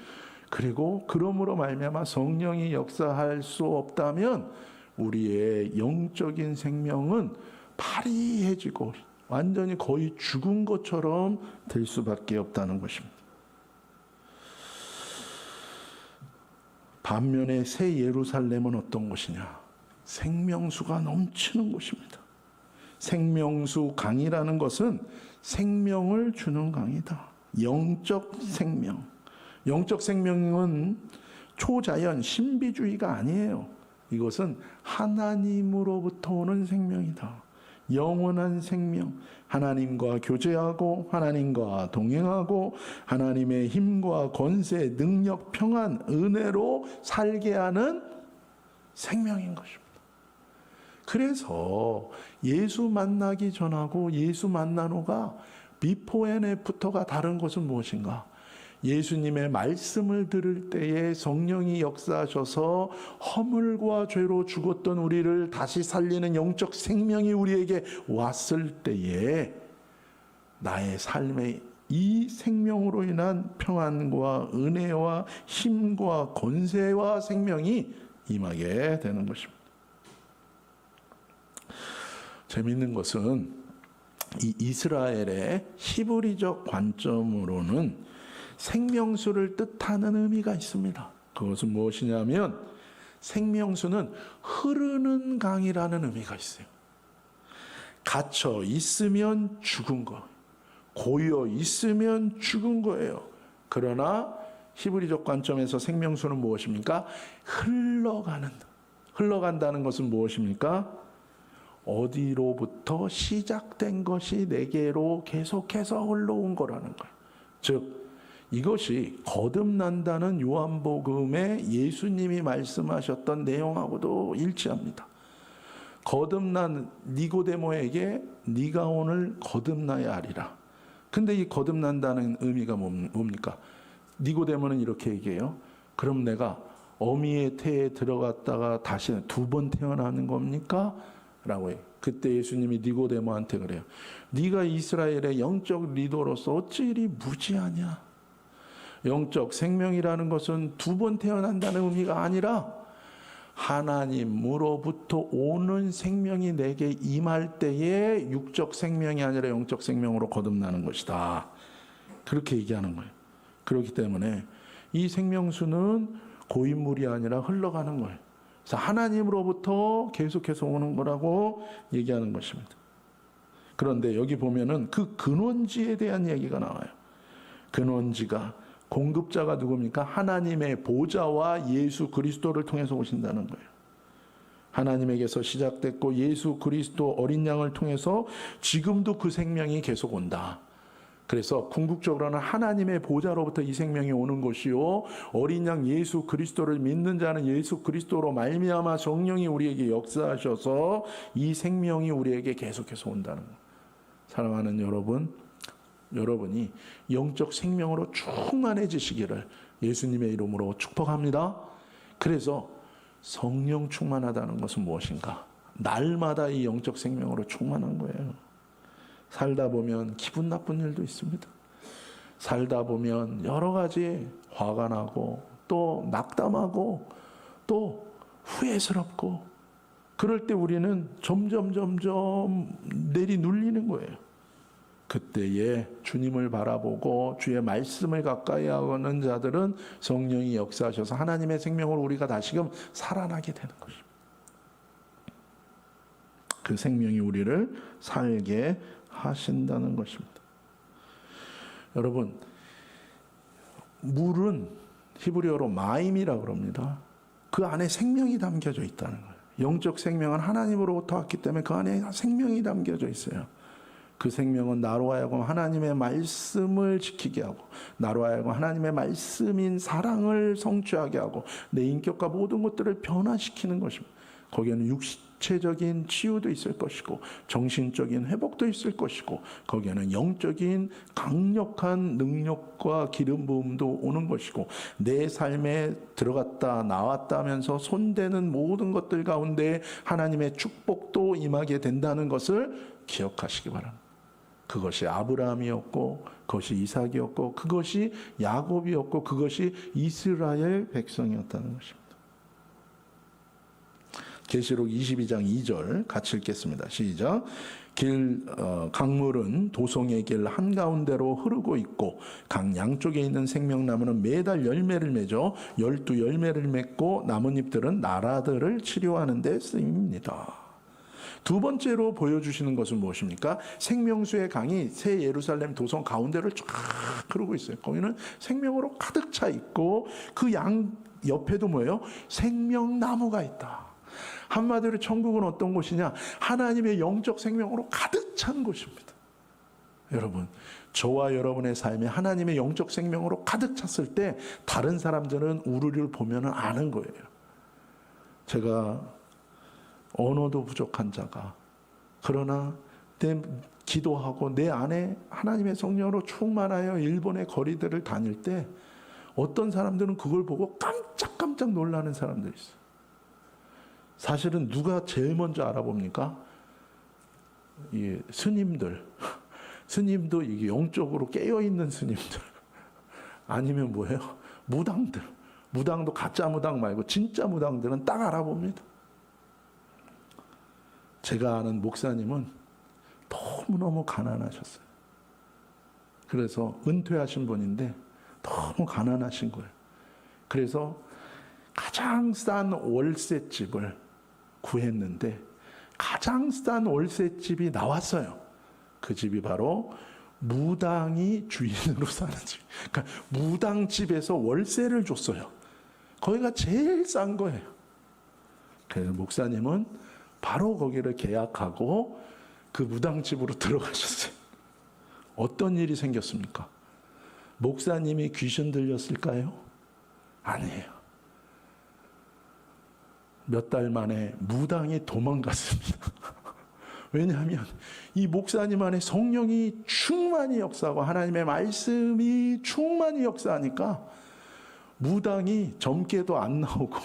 그리고 그러므로 말미암아 성령이 역사할 수 없다면 우리의 영적인 생명은 파리해지고 완전히 거의 죽은 것처럼 될 수밖에 없다는 것입니다. 반면에 새 예루살렘은 어떤 곳이냐? 생명수가 넘치는 곳입니다. 생명수 강이라는 것은 생명을 주는 강이다. 영적 생명. 영적 생명은 초자연 신비주의가 아니에요. 이것은 하나님으로부터 오는 생명이다. 영원한 생명. 하나님과 교제하고 하나님과 동행하고 하나님의 힘과 권세, 능력, 평안, 은혜로 살게 하는 생명인 것입니다. 그래서 예수 만나기 전하고 예수 만난 후가 비포 앤 애프터가 다른 것은 무엇인가? 예수님의 말씀을 들을 때에 성령이 역사하셔서 허물과 죄로 죽었던 우리를 다시 살리는 영적 생명이 우리에게 왔을 때에 나의 삶에 이 생명으로 인한 평안과 은혜와 힘과 권세와 생명이 임하게 되는 것입니다. 재미있는 것은 이 이스라엘의 히브리적 관점으로는 생명수를 뜻하는 의미가 있습니다. 그것은 무엇이냐면 생명수는 흐르는 강이라는 의미가 있어요. 갇혀 있으면 죽은 거, 고여 있으면 죽은 거예요. 그러나 히브리적 관점에서 생명수는 무엇입니까? 흘러간다는 것은 무엇입니까? 어디로부터 시작된 것이 내게로 계속해서 흘러온 거라는 거예요. 즉 이것이 거듭난다는 요한복음에 예수님이 말씀하셨던 내용하고도 일치합니다. 거듭난 니고데모에게 네가 오늘 거듭나야 하리라. 근데 이 거듭난다는 의미가 뭡니까? 니고데모는 이렇게 얘기해요. 그럼 내가 어미의 태에 들어갔다가 다시 2번 태어나는 겁니까? 라고 해요. 그때 예수님이 니고데모한테 그래요. 네가 이스라엘의 영적 리더로서 어찌 이리 무지하냐? 영적 생명이라는 것은 2번 태어난다는 의미가 아니라 하나님으로부터 오는 생명이 내게 임할 때에 육적 생명이 아니라 영적 생명으로 거듭나는 것이다. 그렇게 얘기하는 거예요. 그렇기 때문에 이 생명수는 고인물이 아니라 흘러가는 거예요. 그래서 하나님으로부터 계속해서 오는 거라고 얘기하는 것입니다. 그런데 여기 보면은 그 근원지에 대한 얘기가 나와요. 근원지가, 공급자가 누굽니까? 하나님의 보좌와 예수 그리스도를 통해서 오신다는 거예요. 하나님에게서 시작됐고 예수 그리스도 어린 양을 통해서 지금도 그 생명이 계속 온다. 그래서 궁극적으로는 하나님의 보좌로부터 이 생명이 오는 것이요, 어린 양 예수 그리스도를 믿는 자는 예수 그리스도로 말미암아 성령이 우리에게 역사하셔서 이 생명이 우리에게 계속해서 온다는 거예요. 사랑하는 여러분, 여러분이 영적 생명으로 충만해지시기를 예수님의 이름으로 축복합니다. 그래서 성령 충만하다는 것은 무엇인가? 날마다 이 영적 생명으로 충만한 거예요. 살다 보면 기분 나쁜 일도 있습니다. 살다 보면 여러 가지 화가 나고 또 낙담하고 또 후회스럽고, 그럴 때 우리는 점점 내리눌리는 거예요. 그때에 주님을 바라보고 주의 말씀을 가까이 하는 자들은 성령이 역사하셔서 하나님의 생명으로 우리가 다시금 살아나게 되는 것입니다. 그 생명이 우리를 살게 하신다는 것입니다. 여러분, 물은 히브리어로 마임이라고 그럽니다. 그 안에 생명이 담겨져 있다는 거예요. 영적 생명은 하나님으로부터 왔기 때문에 그 안에 생명이 담겨져 있어요. 그 생명은 나로 하여금 하나님의 말씀을 지키게 하고, 나로 하여금 하나님의 말씀인 사랑을 성취하게 하고, 내 인격과 모든 것들을 변화시키는 것입니다. 거기에는 육체적인 치유도 있을 것이고 정신적인 회복도 있을 것이고, 거기에는 영적인 강력한 능력과 기름 부음도 오는 것이고, 내 삶에 들어갔다 나왔다 하면서 손대는 모든 것들 가운데 하나님의 축복도 임하게 된다는 것을 기억하시기 바랍니다. 그것이 아브라함이었고, 그것이 이삭이었고, 그것이 야곱이었고, 그것이 이스라엘 백성이었다는 것입니다. 계시록 22장 2절 같이 읽겠습니다. 시작. 강물은 도성의 길 한가운데로 흐르고 있고, 강 양쪽에 있는 생명나무는 매달 열매를 맺어 12열매를 맺고, 나뭇잎들은 나라들을 치료하는 데 쓰입니다. 두 번째로 보여주시는 것은 무엇입니까? 생명수의 강이 새 예루살렘 도성 가운데를 쫙 흐르고 있어요. 거기는 생명으로 가득 차 있고, 그 양 옆에도 뭐예요? 생명나무가 있다. 한마디로 천국은 어떤 곳이냐? 하나님의 영적 생명으로 가득 찬 곳입니다. 여러분, 저와 여러분의 삶에 하나님의 영적 생명으로 가득 찼을 때 다른 사람들은 우리를 보면 아는 거예요. 제가 언어도 부족한 자가, 그러나 내 기도하고 내 안에 하나님의 성령으로 충만하여 일본의 거리들을 다닐 때 어떤 사람들은 그걸 보고 깜짝 놀라는 사람들이 있어요. 사실은 누가 제일 먼저 알아봅니까? 이 스님들. 스님도 이게 영적으로 깨어있는 스님들. 아니면 뭐예요? 무당들. 무당도 가짜 무당 말고 진짜 무당들은 딱 알아봅니다. 제가 아는 목사님은 너무너무 가난하셨어요. 그래서 은퇴하신 분인데 너무 가난하신 거예요. 그래서 가장 싼 월세집을 구했는데 가장 싼 월세집이 나왔어요. 그 집이 바로 무당이 주인으로 사는 집. 그러니까 무당집에서 월세를 줬어요. 거기가 제일 싼 거예요. 그래서 목사님은 바로 거기를 계약하고 그 무당집으로 들어가셨어요. 어떤 일이 생겼습니까? 목사님이 귀신 들렸을까요? 아니에요. 몇 달 만에 무당이 도망갔습니다. 왜냐하면 이 목사님 안에 성령이 충만히 역사하고 하나님의 말씀이 충만히 역사하니까 무당이 점괘도 안 나오고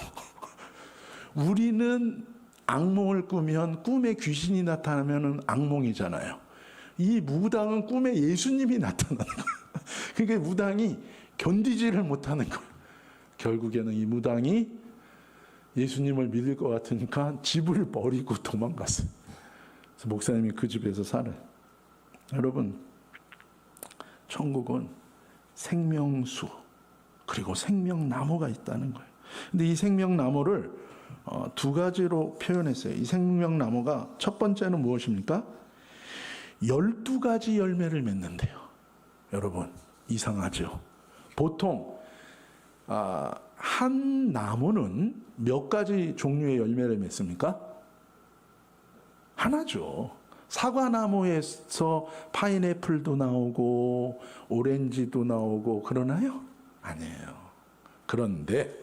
우리는 악몽을 꾸면 꿈에 귀신이 나타나면 악몽이잖아요. 이 무당은 꿈에 예수님이 나타나는 거예요. 그러니까 무당이 견디지를 못하는 거예요. 결국에는 이 무당이 예수님을 믿을 것 같으니까 집을 버리고 도망갔어요. 그래서 목사님이 그 집에서 살아요. 여러분, 천국은 생명수 그리고 생명나무가 있다는 거예요. 근데 이 생명나무를 두 가지로 표현했어요. 이 생명나무가 첫 번째는 무엇입니까? 12가지 열매를 맺는데요. 여러분, 이상하죠? 보통 한 나무는 몇 가지 종류의 열매를 맺습니까? 하나죠. 사과나무에서 파인애플도 나오고 오렌지도 나오고 그러나요? 아니에요. 그런데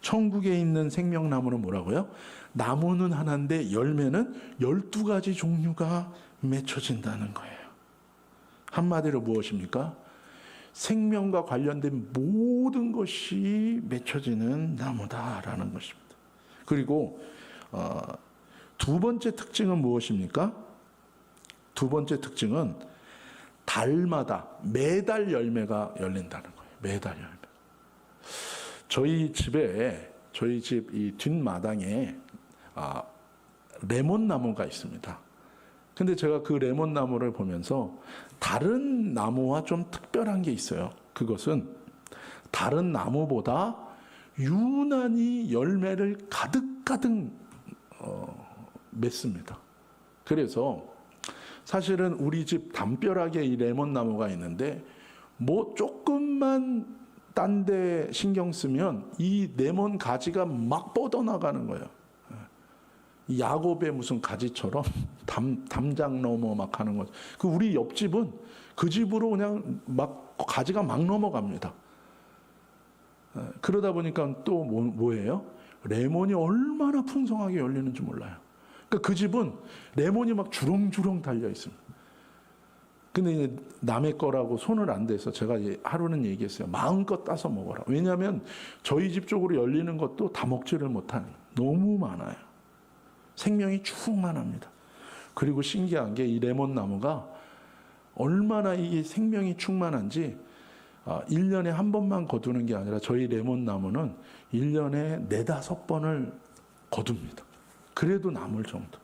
천국에 있는 생명나무는 뭐라고요? 나무는 하나인데 열매는 12가지 종류가 맺혀진다는 거예요. 한마디로 무엇입니까? 생명과 관련된 모든 것이 맺혀지는 나무다라는 것입니다. 그리고 두 번째 특징은 무엇입니까? 두 번째 특징은 달마다 매달 열매가 열린다는 거예요. 매달 열매. 저희 집 이 뒷마당에 레몬나무가 있습니다. 근데 제가 그 레몬나무를 보면서 다른 나무와 좀 특별한 게 있어요. 그것은 다른 나무보다 유난히 열매를 가득가득 맺습니다. 그래서 사실은 우리 집 담벼락에 이 레몬나무가 있는데 뭐 조금만 딴 데 신경 쓰면 이 레몬 가지가 막 뻗어나가는 거예요. 야곱의 무슨 가지처럼 담장 넘어 막 하는 거죠. 그 우리 옆집은 그 집으로 그냥 막 가지가 막 넘어갑니다. 그러다 보니까 또 뭐예요? 레몬이 얼마나 풍성하게 열리는지 몰라요. 그러니까 그 집은 레몬이 막 주렁주렁 달려 있습니다. 근데 이제 남의 거라고 손을 안 대서 제가 하루는 얘기했어요. 마음껏 따서 먹어라. 왜냐하면 저희 집 쪽으로 열리는 것도 다 먹지를 못하는, 너무 많아요. 생명이 충만합니다. 그리고 신기한 게 이 레몬나무가 얼마나 이게 생명이 충만한지 1년에 한 번만 거두는 게 아니라 저희 레몬나무는 1년에 4-5번을 거둡니다. 그래도 남을 정도.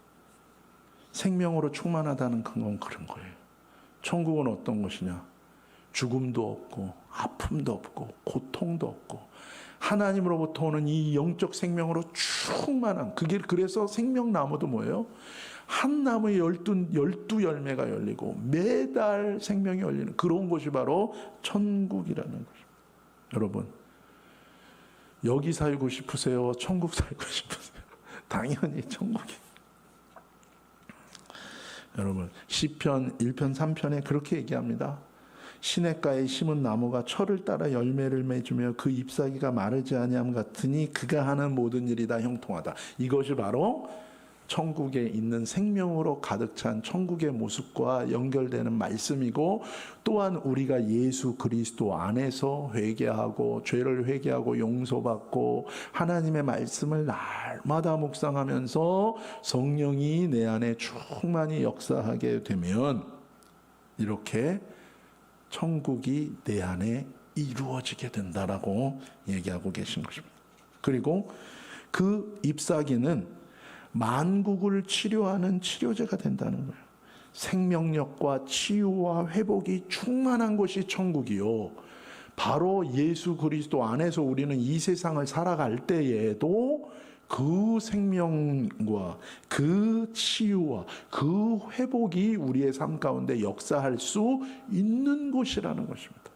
생명으로 충만하다는 건 그런 거예요. 천국은 어떤 것이냐? 죽음도 없고 아픔도 없고 고통도 없고 하나님으로부터 오는 이 영적 생명으로 충만한, 그게 그래서 생명나무도 뭐예요? 한 나무에 12 열매가 열리고 매달 생명이 열리는 그런 곳이 바로 천국이라는 것입니다. 여러분, 여기 살고 싶으세요? 천국 살고 싶으세요? 당연히 천국이. 여러분, 시편 1편 3편에 그렇게 얘기합니다. 시냇가에 심은 나무가 철을 따라 열매를 맺으며 그 잎사귀가 마르지 아니함 같으니 그가 하는 모든 일이 다 형통하다. 이것이 바로 천국에 있는 생명으로 가득 찬 천국의 모습과 연결되는 말씀이고, 또한 우리가 예수 그리스도 안에서 회개하고 죄를 회개하고 용서받고 하나님의 말씀을 날마다 묵상하면서 성령이 내 안에 충만히 역사하게 되면 이렇게 천국이 내 안에 이루어지게 된다라고 얘기하고 계신 것입니다. 그리고 그 잎사귀는 만국을 치료하는 치료제가 된다는 거예요. 생명력과 치유와 회복이 충만한 곳이 천국이요. 바로 예수 그리스도 안에서 우리는 이 세상을 살아갈 때에도 그 생명과 그 치유와 그 회복이 우리의 삶 가운데 역사할 수 있는 곳이라는 것입니다.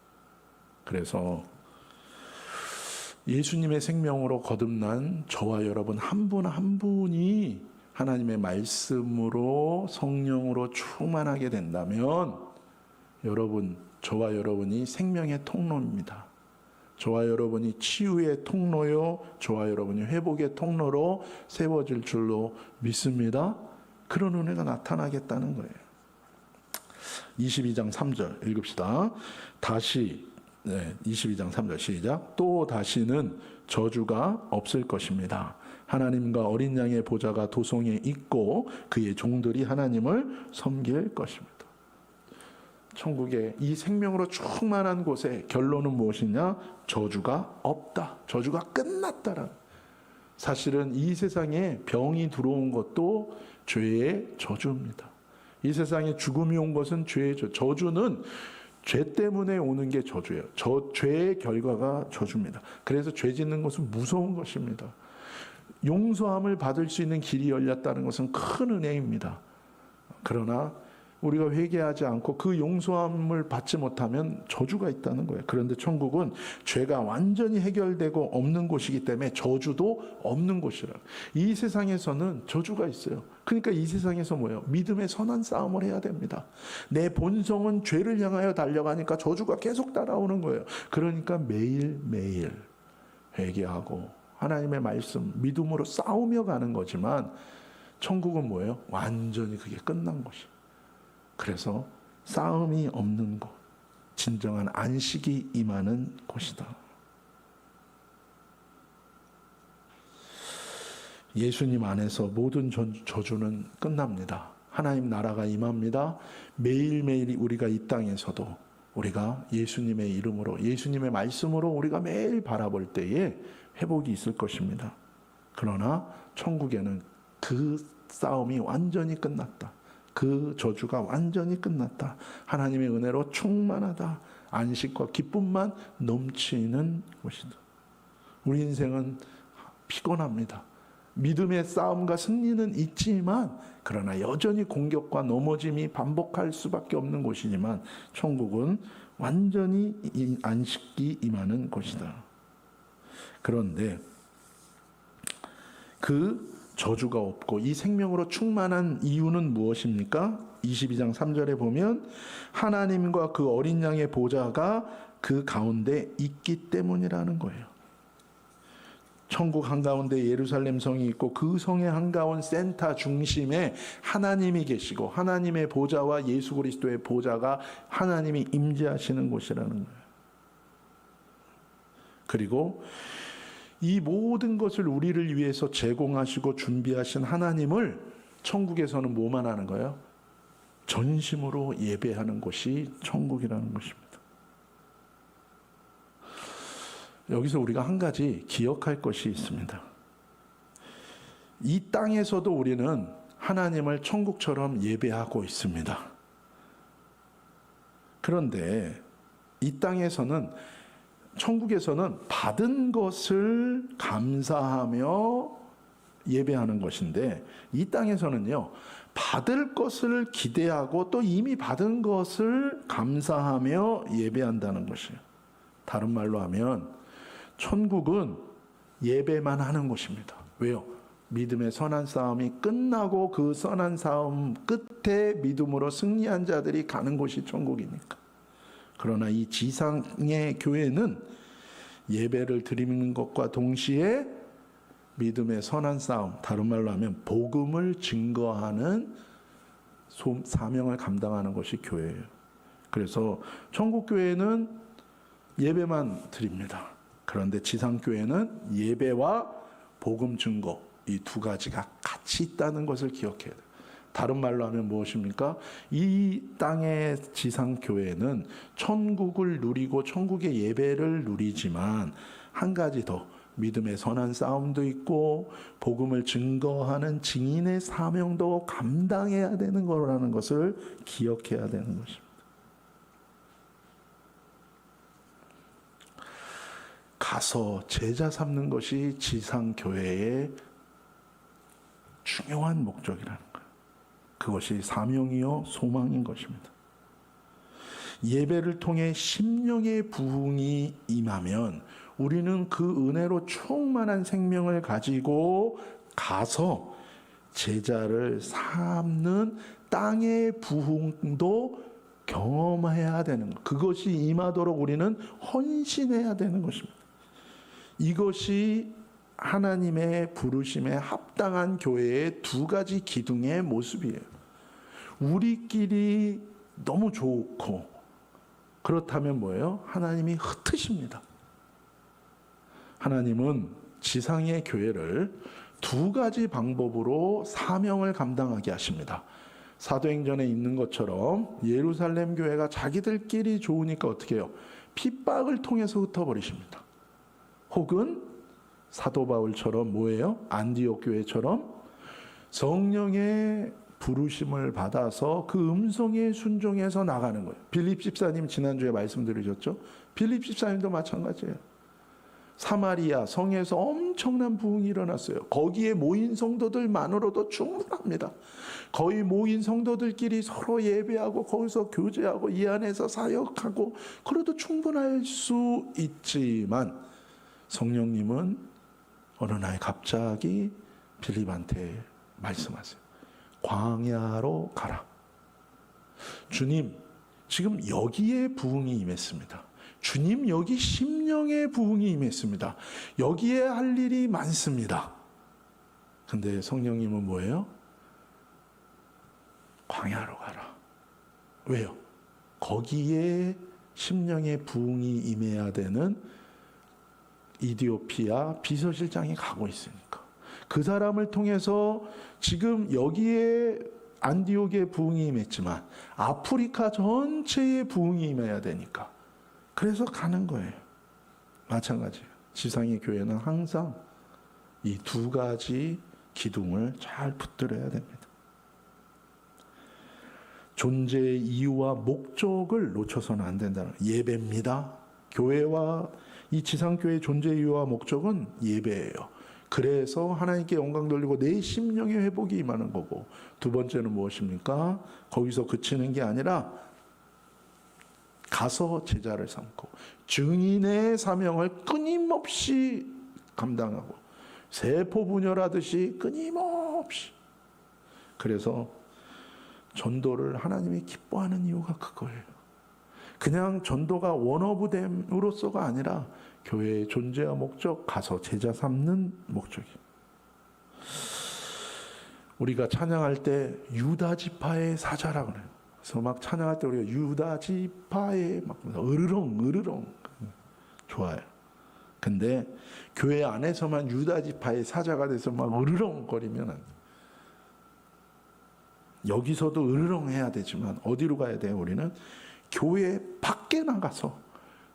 그래서 예수님의 생명으로 거듭난 저와 여러분 한 분 한 분이 하나님의 말씀으로 성령으로 충만하게 된다면 여러분, 저와 여러분이 생명의 통로입니다. 저와 여러분이 치유의 통로요, 저와 여러분이 회복의 통로로 세워질 줄로 믿습니다. 그런 은혜가 나타나겠다는 거예요. 22장 3절 읽읍시다. 다시 22장 3절 시작. 또 다시는 저주가 없을 것입니다. 하나님과 어린 양의 보좌가 도성에 있고 그의 종들이 하나님을 섬길 것입니다. 천국의 이 생명으로 충만한 곳에 결론은 무엇이냐? 저주가 없다. 저주가 끝났다라. 사실은 이 세상에 병이 들어온 것도 죄의 저주입니다. 이 세상에 죽음이 온 것은 죄의 저주는 죄 때문에 오는 게 저주예요. 죄의 결과가 저주입니다. 그래서 죄 짓는 것은 무서운 것입니다. 용서함을 받을 수 있는 길이 열렸다는 것은 큰 은혜입니다. 그러나 우리가 회개하지 않고 그 용서함을 받지 못하면 저주가 있다는 거예요. 그런데 천국은 죄가 완전히 해결되고 없는 곳이기 때문에 저주도 없는 곳이라. 이 세상에서는 저주가 있어요. 그러니까 이 세상에서 뭐예요? 믿음의 선한 싸움을 해야 됩니다. 내 본성은 죄를 향하여 달려가니까 저주가 계속 따라오는 거예요. 그러니까 매일매일 회개하고 하나님의 말씀 믿음으로 싸우며 가는 거지만 천국은 뭐예요? 완전히 그게 끝난 것이에요. 그래서 싸움이 없는 곳, 진정한 안식이 임하는 곳이다. 예수님 안에서 모든 저주는 끝납니다. 하나님 나라가 임합니다. 매일매일 우리가 이 땅에서도 우리가 예수님의 이름으로, 예수님의 말씀으로 우리가 매일 바라볼 때에 회복이 있을 것입니다. 그러나 천국에는 그 싸움이 완전히 끝났다. 그 저주가 완전히 끝났다. 하나님의 은혜로 충만하다. 안식과 기쁨만 넘치는 곳이다. 우리 인생은 피곤합니다. 믿음의 싸움과 승리는 있지만 그러나 여전히 공격과 넘어짐이 반복할 수밖에 없는 곳이지만 천국은 완전히 안식이 임하는 곳이다. 그런데 그 저주가 없고 이 생명으로 충만한 이유는 무엇입니까? 22장 3절에 보면 하나님과 그 어린 양의 보좌가 그 가운데 있기 때문이라는 거예요. 천국 한가운데 예루살렘 성이 있고 그 성의 한가운 센터 중심에 하나님이 계시고 하나님의 보좌와 예수 그리스도의 보좌가 하나님이 임재하시는 곳이라는 거예요. 그리고 이 모든 것을 우리를 위해서 제공하시고 준비하신 하나님을 천국에서는 뭐만 하는 거예요? 전심으로 예배하는 곳이 천국이라는 것입니다. 여기서 우리가 한 가지 기억할 것이 있습니다. 이 땅에서도 우리는 하나님을 천국처럼 예배하고 있습니다. 그런데 이 땅에서는 천국에서는 받은 것을 감사하며 예배하는 것인데 이 땅에서는요, 받을 것을 기대하고 또 이미 받은 것을 감사하며 예배한다는 것이에요. 다른 말로 하면 천국은 예배만 하는 곳입니다. 왜요? 믿음의 선한 싸움이 끝나고 그 선한 싸움 끝에 믿음으로 승리한 자들이 가는 곳이 천국이니까. 그러나 이 지상의 교회는 예배를 드리는 것과 동시에 믿음의 선한 싸움, 다른 말로 하면 복음을 증거하는 사명을 감당하는 것이 교회예요. 그래서 천국 교회는 예배만 드립니다. 그런데 지상 교회는 예배와 복음 증거, 이 두 가지가 같이 있다는 것을 기억해야 돼요. 다른 말로 하면 무엇입니까? 이 땅의 지상교회는 천국을 누리고 천국의 예배를 누리지만 한 가지 더 믿음의 선한 싸움도 있고 복음을 증거하는 증인의 사명도 감당해야 되는 거라는 것을 기억해야 되는 것입니다. 가서 제자 삼는 것이 지상교회의 중요한 목적이라는 거예요. 그것이 사명이요 소망인 것입니다. 예배를 통해 심령의 부흥이 임하면 우리는 그 은혜로 충만한 생명을 가지고 가서 제자를 삼는 땅의 부흥도 경험해야 되는 것. 그것이 임하도록 우리는 헌신해야 되는 것입니다. 이것이 하나님의 부르심에 합당한 교회의 두 가지 기둥의 모습이에요. 우리끼리 너무 좋고 그렇다면 뭐예요? 하나님이 흩으십니다. 하나님은 지상의 교회를 두 가지 방법으로 사명을 감당하게 하십니다. 사도행전에 있는 것처럼 예루살렘 교회가 자기들끼리 좋으니까 어떻게 해요? 핍박을 통해서 흩어버리십니다. 혹은 사도 바울처럼 뭐예요? 안디옥 교회처럼 성령의 부르심을 받아서 그 음성에 순종해서 나가는 거예요. 빌립 집사님 지난주에 말씀드리셨죠? 빌립 집사님도 마찬가지예요. 사마리아 성에서 엄청난 부흥이 일어났어요. 거기에 모인 성도들만으로도 충분합니다. 거의 모인 성도들끼리 서로 예배하고 거기서 교제하고 이 안에서 사역하고 그래도 충분할 수 있지만 성령님은 어느 날 갑자기 빌립한테 말씀하세요. 광야로 가라. 주님, 지금 여기에 부흥이 임했습니다. 주님, 여기 심령의 부흥이 임했습니다. 여기에 할 일이 많습니다. 근데 성령님은 뭐예요? 광야로 가라. 왜요? 거기에 심령의 부흥이 임해야 되는 이디오피아 비서실장이 가고 있으니까. 그 사람을 통해서 지금 여기에 안디옥의 부흥이 임했지만 아프리카 전체의 부흥이 임해야 되니까. 그래서 가는 거예요. 마찬가지예요. 지상의 교회는 항상 이 두 가지 기둥을 잘 붙들어야 됩니다. 존재의 이유와 목적을 놓쳐서는 안 된다는 거예요. 예배입니다. 교회와 이 지상교회의 존재의 이유와 목적은 예배예요. 그래서 하나님께 영광 돌리고 내 심령의 회복이 임하는 거고, 두 번째는 무엇입니까? 거기서 그치는 게 아니라 가서 제자를 삼고 증인의 사명을 끊임없이 감당하고 세포 분열하듯이 끊임없이. 그래서 전도를 하나님이 기뻐하는 이유가 그거예요. 그냥 전도가 원어브됨으로서가 아니라 교회의 존재와 목적, 가서 제자 삼는 목적이에요. 우리가 찬양할 때 유다 지파의 사자라고 그래요. 그래서 막 찬양할 때 우리가 유다 지파의 막 으르렁 좋아요. 근데 교회 안에서만 유다 지파의 사자가 돼서 막 으르렁거리면 안 돼요. 여기서도 으르렁 해야 되지만 어디로 가야 돼요? 우리는 교회 밖에 나가서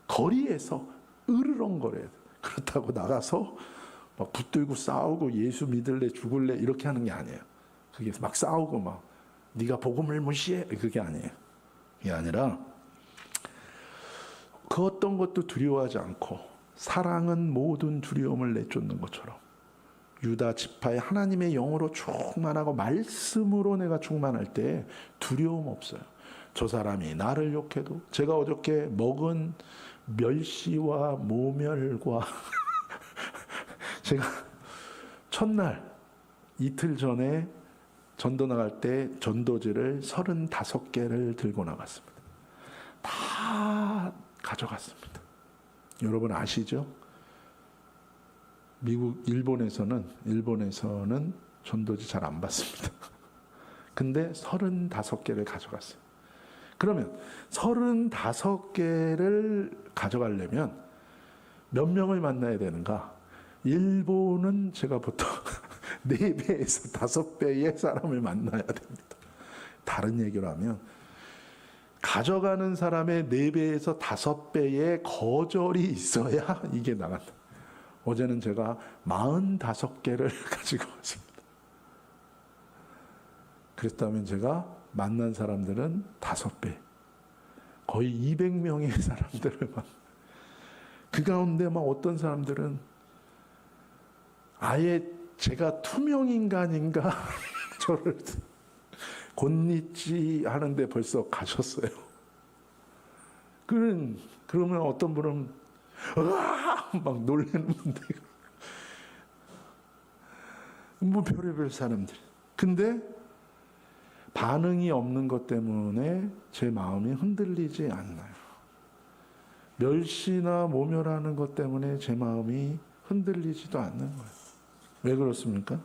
거리에서 으르렁거려야 돼. 그렇다고 나가서 막 붙들고 싸우고 예수 믿을래 죽을래 이렇게 하는 게 아니에요. 그게 막 싸우고 막 네가 복음을 무시해 그게 아니에요. 그게 아니라 그 어떤 것도 두려워하지 않고 사랑은 모든 두려움을 내쫓는 것처럼 유다 지파의 하나님의 영으로 충만하고 말씀으로 내가 충만할 때 두려움 없어요. 저 사람이 나를 욕해도, 제가 어저께 먹은 멸시와 모멸과 제가 첫날 이틀 전에 전도 나갈 때 전도지를 35개를 들고 나갔습니다. 다 가져갔습니다. 여러분 아시죠? 미국, 일본에서는 전도지 잘 안 받습니다. 근데 35개를 가져갔어요. 그러면 35개를 가져가려면 몇 명을 만나야 되는가? 일본은 제가 보통 4배에서 5배의 사람을 만나야 됩니다. 다른 얘기로 하면 가져가는 사람의 4배에서 5배의 거절이 있어야 이게 나간다. 어제는 제가 45개를 가지고 왔습니다. 그랬다면 제가 만난 사람들은 5배, 거의 200명의 사람들을 그 가운데 막 어떤 사람들은 아예 제가 투명인간인가 저를 곤니찌 하는데 벌써 가셨어요. 그러면 어떤 분은 으아! 막 놀라는 분들, 뭐 별의별 사람들. 근데 반응이 없는 것 때문에 제 마음이 흔들리지 않나요? 멸시나 모멸하는 것 때문에 제 마음이 흔들리지도 않는 거예요. 왜 그렇습니까?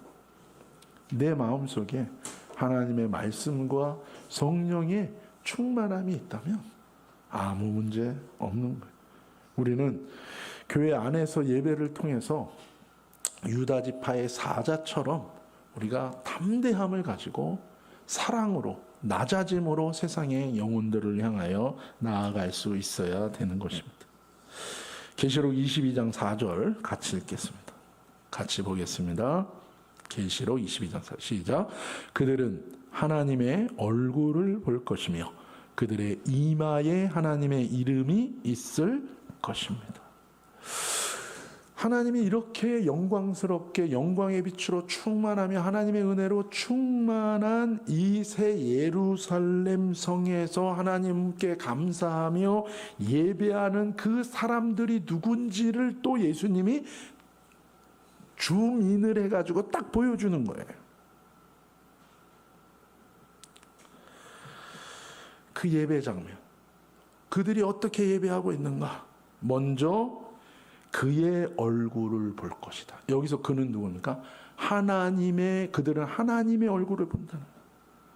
내 마음속에 하나님의 말씀과 성령의 충만함이 있다면 아무 문제 없는 거예요. 우리는 교회 안에서 예배를 통해서 유다 지파의 사자처럼 우리가 담대함을 가지고 사랑으로, 낮아짐으로 세상의 영혼들을 향하여 나아갈 수 있어야 되는 것입니다. 계시록 22장 4절 같이 읽겠습니다. 같이 보겠습니다. 계시록 22장 시작. 그들은 하나님의 얼굴을 볼 것이며 그들의 이마에 하나님의 이름이 있을 것입니다. 하나님이 이렇게 영광스럽게 영광의 빛으로 충만하며 하나님의 은혜로 충만한 이 새 예루살렘 성에서 하나님께 감사하며 예배하는 그 사람들이 누군지를 또 예수님이 줌인을 해가지고 딱 보여주는 거예요. 그 예배 장면, 그들이 어떻게 예배하고 있는가? 먼저 그의 얼굴을 볼 것이다. 여기서 그는 누굽니까? 그들은 하나님의 얼굴을 본다는 거예요.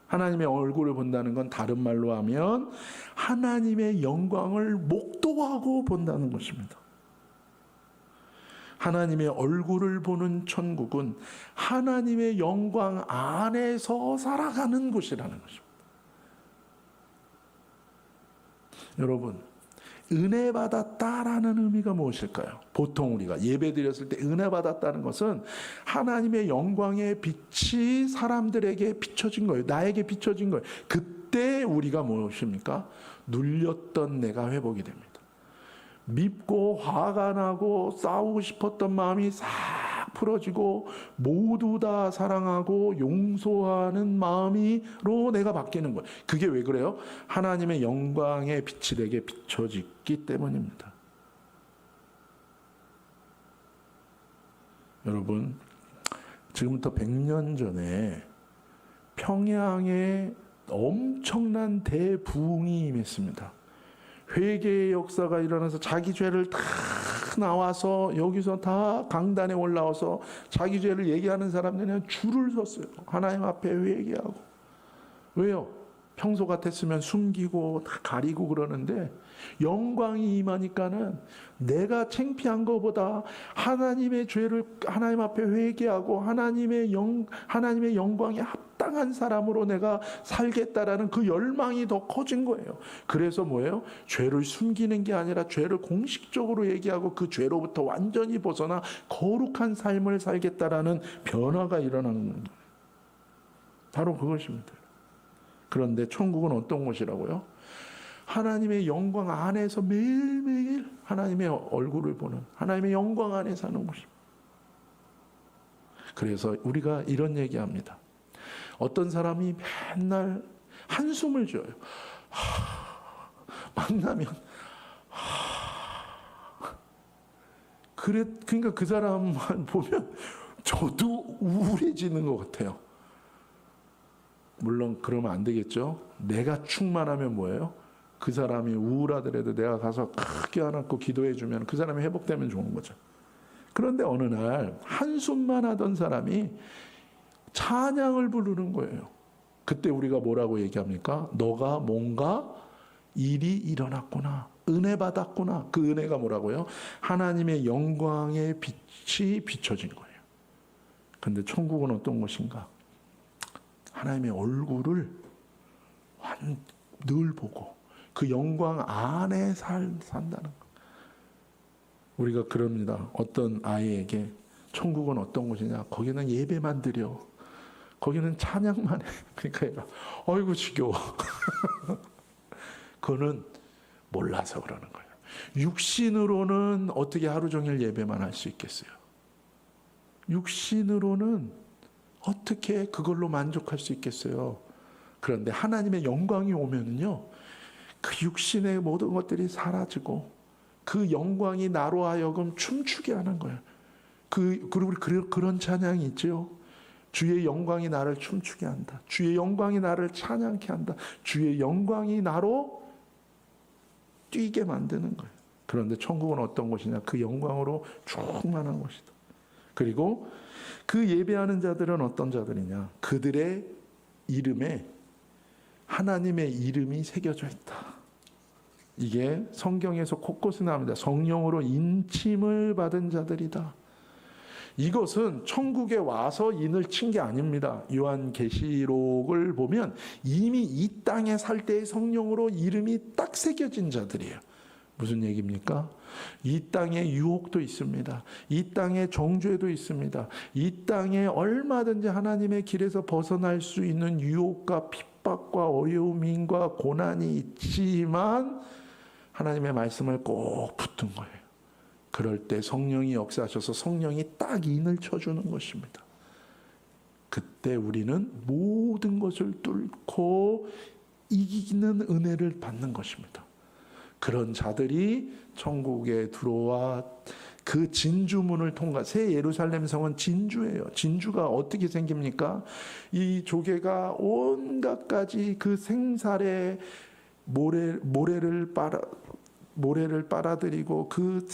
하나님의 얼굴을 본다는 건 다른 말로 하면 하나님의 영광을 목도하고 본다는 것입니다. 하나님의 얼굴을 보는 천국은 하나님의 영광 안에서 살아가는 곳이라는 것입니다. 여러분, 은혜 받았다라는 의미가 무엇일까요? 보통 우리가 예배 드렸을 때 은혜 받았다는 것은 하나님의 영광의 빛이 사람들에게 비춰진 거예요. 나에게 비춰진 거예요. 그때 우리가 무엇입니까? 눌렸던 내가 회복이 됩니다. 밉고 화가 나고 싸우고 싶었던 마음이 싹 풀어지고 모두 다 사랑하고 용서하는 마음으로 내가 바뀌는 거예요. 그게 왜 그래요? 하나님의 영광의 빛이 내게 비춰지기 때문입니다. 여러분, 지금부터 100년 전에 평양에 엄청난 대부흥이 임했습니다. 회개의 역사가 일어나서 자기 죄를 다 나와서 여기서 다 강단에 올라와서 자기 죄를 얘기하는 사람들은 줄을 섰어요. 하나님 앞에 회개하고. 왜요? 평소 같았으면 숨기고 다 가리고 그러는데 영광이 임하니까는 내가 창피한 것보다 하나님의 죄를 하나님 앞에 회개하고 하나님의 영광에 합당한 사람으로 내가 살겠다라는 그 열망이 더 커진 거예요. 그래서 뭐예요? 죄를 숨기는 게 아니라 죄를 공식적으로 얘기하고 그 죄로부터 완전히 벗어나 거룩한 삶을 살겠다라는 변화가 일어나는 거예요. 바로 그것입니다. 그런데 천국은 어떤 곳이라고요? 하나님의 영광 안에서 매일매일 하나님의 얼굴을 보는 하나님의 영광 안에 사는 곳입니다. 그래서 우리가 이런 얘기합니다. 어떤 사람이 맨날 한숨을 쉬어요. 만나면 그러니까 그 사람만 보면 저도 우울해지는 것 같아요. 물론 그러면 안 되겠죠. 내가 충만하면 뭐예요? 그 사람이 우울하더라도 내가 가서 크게 안고 기도해 주면 그 사람이 회복되면 좋은 거죠. 그런데 어느 날 한숨만 하던 사람이 찬양을 부르는 거예요. 그때 우리가 뭐라고 얘기합니까? 너가 뭔가 일이 일어났구나. 은혜 받았구나. 그 은혜가 뭐라고요? 하나님의 영광의 빛이 비춰진 거예요. 근데 천국은 어떤 곳인가? 하나님의 얼굴을 늘 보고 그 영광 안에 산다는 거. 우리가 그럽니다. 어떤 아이에게 천국은 어떤 곳이냐? 거기는 예배만 드려. 거기는 찬양만 해. 그러니까 얘가 어이구 지겨워. 그거는 몰라서 그러는 거예요. 육신으로는 어떻게 하루 종일 예배만 할 수 있겠어요? 육신으로는 어떻게 그걸로 만족할 수 있겠어요? 그런데 하나님의 영광이 오면은요, 그 육신의 모든 것들이 사라지고 그 영광이 나로 하여금 춤추게 하는 거예요. 그리고 그런 찬양이 있죠. 주의 영광이 나를 춤추게 한다. 주의 영광이 나를 찬양케 한다. 주의 영광이 나로 뛰게 만드는 거예요. 그런데 천국은 어떤 곳이냐? 그 영광으로 충만한 곳이다. 그리고 그 예배하는 자들은 어떤 자들이냐? 그들의 이름에 하나님의 이름이 새겨져 있다. 이게 성경에서 곳곳에 나옵니다. 성령으로 인침을 받은 자들이다. 이것은 천국에 와서 인을 친 게 아닙니다. 요한계시록을 보면 이미 이 땅에 살 때의 성령으로 이름이 딱 새겨진 자들이에요. 무슨 얘기입니까? 이 땅에 유혹도 있습니다. 이 땅에 정죄도 있습니다. 이 땅에 얼마든지 하나님의 길에서 벗어날 수 있는 유혹과 핍박과 어려움과 고난이 있지만 하나님의 말씀을 꼭 붙든 거예요. 그럴 때 성령이 역사하셔서 성령이 딱 인을 쳐주는 것입니다. 그때 우리는 모든 것을 뚫고 이기는 은혜를 받는 것입니다. 그런 자들이 천국에 들어와 그 진주문을 통과. 새 예루살렘 성은 진주예요. 진주가 어떻게 생깁니까? 이 조개가 온갖 가지 그 생살의 모래를 빨아들이고 그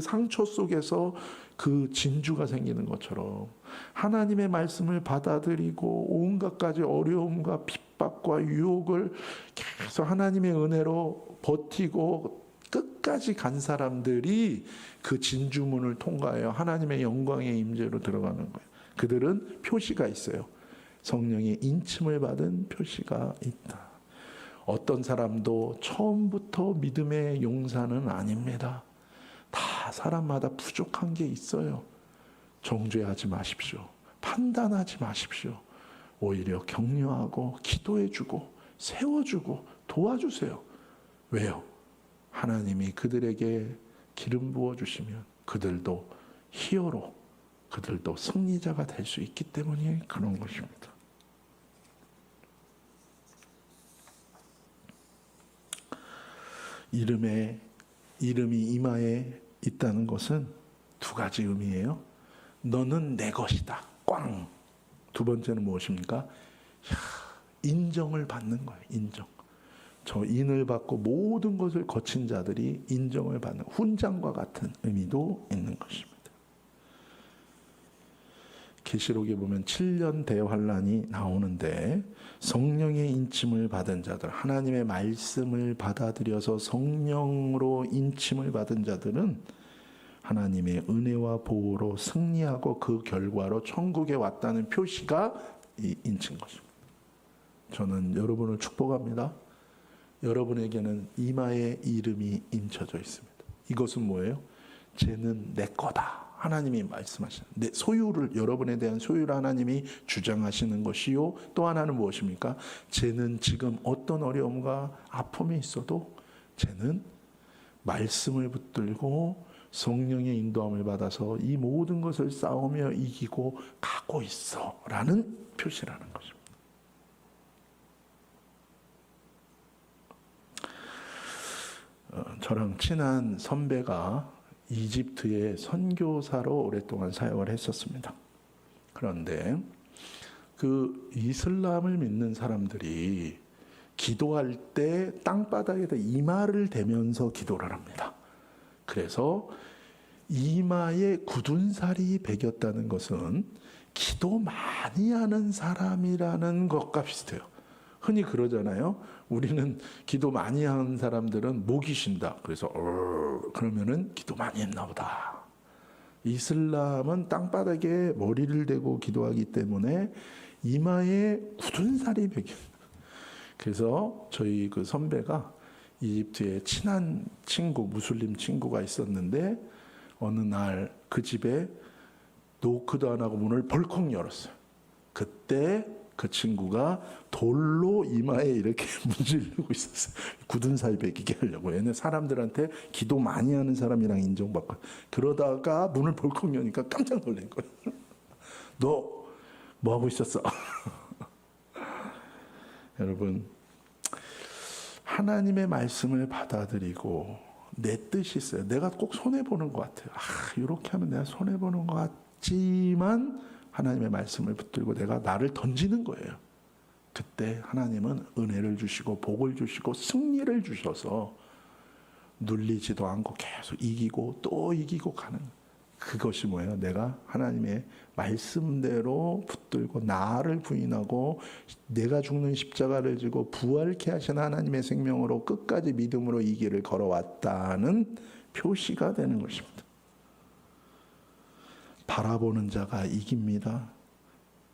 상처 속에서 그 진주가 생기는 것처럼 하나님의 말씀을 받아들이고 온갖 가지 어려움과 핍박과 유혹을 계속 하나님의 은혜로 버티고 끝까지 간 사람들이 그 진주문을 통과하여 하나님의 영광의 임재로 들어가는 거예요. 그들은 표시가 있어요. 성령의 인침을 받은 표시가 있다. 어떤 사람도 처음부터 믿음의 용사는 아닙니다. 다 사람마다 부족한 게 있어요. 정죄하지 마십시오. 판단하지 마십시오. 오히려 격려하고 기도해주고 세워주고 도와주세요. 왜요? 하나님이 그들에게 기름 부어주시면 그들도 히어로, 그들도 승리자가 될 수 있기 때문에 그런 것입니다. 이름이 이마에 있다는 것은 두 가지 의미예요. 너는 내 것이다. 꽝. 두 번째는 무엇입니까? 인정을 받는 거예요. 인정. 저 인을 받고 모든 것을 거친 자들이 인정을 받는 훈장과 같은 의미도 있는 것입니다. 계시록에 보면 7년 대환란이 나오는데 성령의 인침을 받은 자들, 하나님의 말씀을 받아들여서 성령으로 인침을 받은 자들은 하나님의 은혜와 보호로 승리하고 그 결과로 천국에 왔다는 표시가 이 인친 것입니다. 저는 여러분을 축복합니다. 여러분에게는 이마에 이름이 인쳐져 있습니다. 이것은 뭐예요? 쟤는 내 거다. 하나님이 말씀하시는 내 소유를, 여러분에 대한 소유를 하나님이 주장하시는 것이요. 또 하나는 무엇입니까? 쟤는 지금 어떤 어려움과 아픔이 있어도 쟤는 말씀을 붙들고 성령의 인도함을 받아서 이 모든 것을 싸우며 이기고 가고 있어 라는 표시라는 것입니다. 저랑 친한 선배가 이집트의 선교사로 오랫동안 사역을 했었습니다. 그런데 그 이슬람을 믿는 사람들이 기도할 때 땅바닥에다 이마를 대면서 기도를 합니다. 그래서 이마에 굳은 살이 배겼다는 것은 기도 많이 하는 사람이라는 것과 비슷해요. 흔히 그러잖아요. 우리는 기도 많이 하는 사람들은 목이 쉰다. 그래서 그러면은 기도 많이 했나 보다. 이슬람은 땅바닥에 머리를 대고 기도하기 때문에 이마에 굳은 살이 배긴. 그래서 저희 그 선배가 이집트에 친한 친구, 무슬림 친구가 있었는데 어느 날 그 집에 노크도 안 하고 문을 벌컥 열었어요. 그때 그 친구가 돌로 이마에 이렇게 문지르고 있었어요. 굳은 살 배기게 하려고. 얘는 사람들한테 기도 많이 하는 사람이랑 인정받고. 그러다가 문을 벌컥 여니까 깜짝 놀란 거예요. 너 뭐 하고 있었어? 여러분, 하나님의 말씀을 받아들이고 내 뜻이 있어요. 내가 꼭 손해보는 것 같아요. 이렇게 하면 내가 손해보는 것 같지만 하나님의 말씀을 붙들고 내가 나를 던지는 거예요. 그때 하나님은 은혜를 주시고 복을 주시고 승리를 주셔서 눌리지도 않고 계속 이기고 또 이기고 가는, 그것이 뭐예요? 내가 하나님의 말씀대로 붙들고 나를 부인하고 내가 죽는 십자가를 지고 부활케 하신 하나님의 생명으로 끝까지 믿음으로 이 길을 걸어왔다는 표시가 되는 것입니다. 바라보는 자가 이깁니다.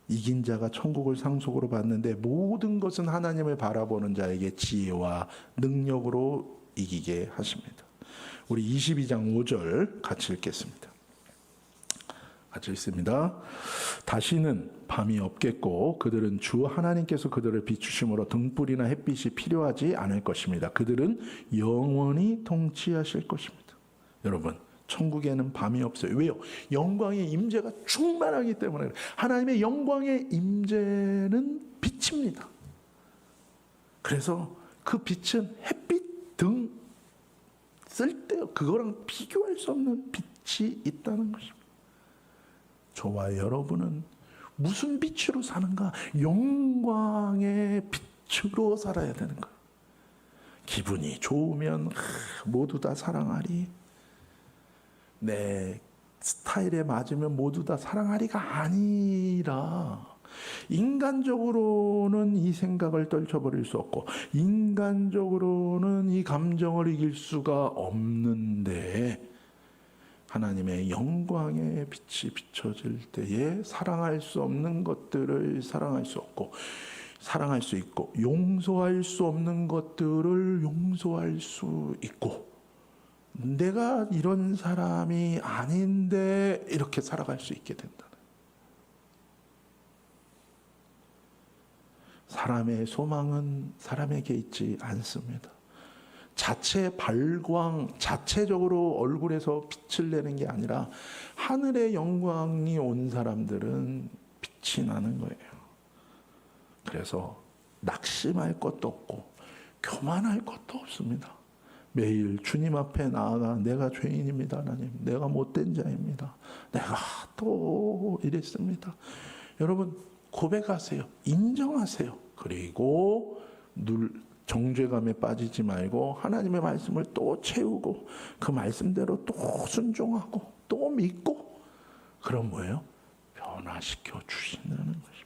이긴 자가 천국을 상속으로 받는데 모든 것은 하나님을 바라보는 자에게 지혜와 능력으로 이기게 하십니다. 우리 22장 5절 같이 읽겠습니다. 같이 읽습니다. 다시는 밤이 없겠고 그들은 주 하나님께서 그들을 비추심으로 등불이나 햇빛이 필요하지 않을 것입니다. 그들은 영원히 통치하실 것입니다. 여러분, 천국에는 밤이 없어요. 왜요? 영광의 임재가 충만하기 때문에 그래요. 하나님의 영광의 임재는 빛입니다. 그래서 그 빛은 햇빛 등 쓸 때 그거랑 비교할 수 없는 빛이 있다는 것입니다. 저와 여러분은 무슨 빛으로 사는가? 영광의 빛으로 살아야 되는 거예요. 기분이 좋으면 모두 다 사랑하리. 내 스타일에 맞으면 모두 다 사랑하리가 아니라 인간적으로는 이 생각을 떨쳐버릴 수 없고 인간적으로는 이 감정을 이길 수가 없는데 하나님의 영광의 빛이 비춰질 때에 사랑할 수 없는 것들을 사랑할 수 없고 사랑할 수 있고 용서할 수 없는 것들을 용서할 수 있고 내가 이런 사람이 아닌데 이렇게 살아갈 수 있게 된다는. 사람의 소망은 사람에게 있지 않습니다. 자체 발광, 자체적으로 얼굴에서 빛을 내는 게 아니라 하늘의 영광이 온 사람들은 빛이 나는 거예요. 그래서 낙심할 것도 없고 교만할 것도 없습니다. 매일 주님 앞에 나아가 내가 죄인입니다. 하나님, 내가 못된 자입니다. 내가 또 이랬습니다. 여러분 고백하세요. 인정하세요. 그리고 정죄감에 빠지지 말고 하나님의 말씀을 또 채우고 그 말씀대로 또 순종하고 또 믿고 그럼 뭐예요? 변화시켜 주신다는 것입니다.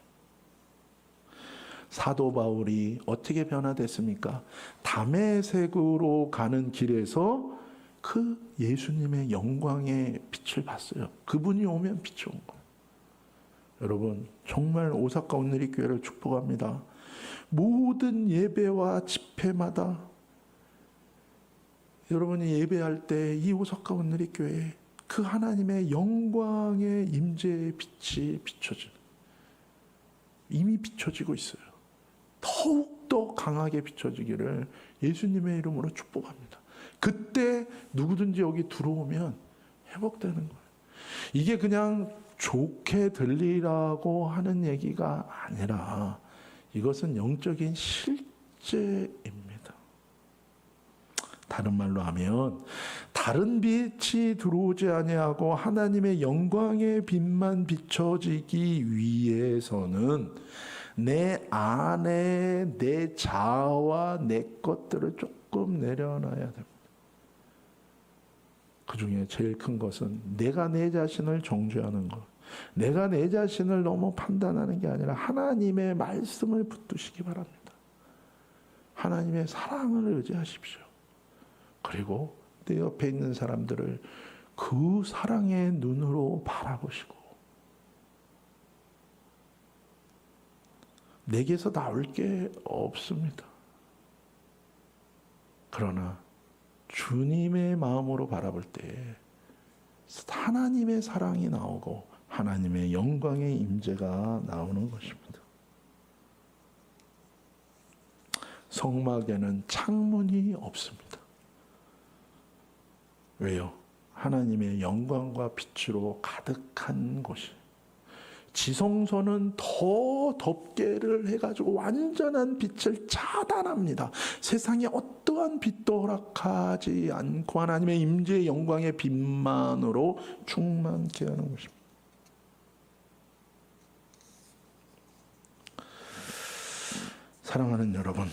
사도 바울이 어떻게 변화됐습니까? 다메섹으로 가는 길에서 그 예수님의 영광의 빛을 봤어요. 그분이 오면 빛이 온 거예요. 여러분 정말 오사카 온누리교회를 축복합니다. 모든 예배와 집회마다 여러분이 예배할 때 이 오사카 온누리교회에 그 하나님의 영광의 임재의 빛이 비춰지는 이미 비춰지고 있어요. 더욱더 강하게 비춰지기를 예수님의 이름으로 축복합니다. 그때 누구든지 여기 들어오면 회복되는 거예요. 이게 그냥 좋게 들리라고 하는 얘기가 아니라 이것은 영적인 실제입니다. 다른 말로 하면 다른 빛이 들어오지 아니하고 하나님의 영광의 빛만 비춰지기 위해서는 내 안에 내 자아와 내 것들을 조금 내려놔야 됩니다. 그 중에 제일 큰 것은 내가 내 자신을 정죄하는 것. 내가 내 자신을 너무 판단하는 게 아니라 하나님의 말씀을 붙드시기 바랍니다. 하나님의 사랑을 의지하십시오. 그리고 내 옆에 있는 사람들을 그 사랑의 눈으로 바라보시고 내게서 나올 게 없습니다. 그러나 주님의 마음으로 바라볼 때 하나님의 사랑이 나오고 하나님의 영광의 임재가 나오는 것입니다. 성막에는 창문이 없습니다. 왜요? 하나님의 영광과 빛으로 가득한 곳이. 지성소는 더 덮개를 해가지고 완전한 빛을 차단합니다. 세상에 어떠한 빛도 허락하지 않고 하나님의 임재의 영광의 빛만으로 충만케 하는 것입니다. 사랑하는 여러분,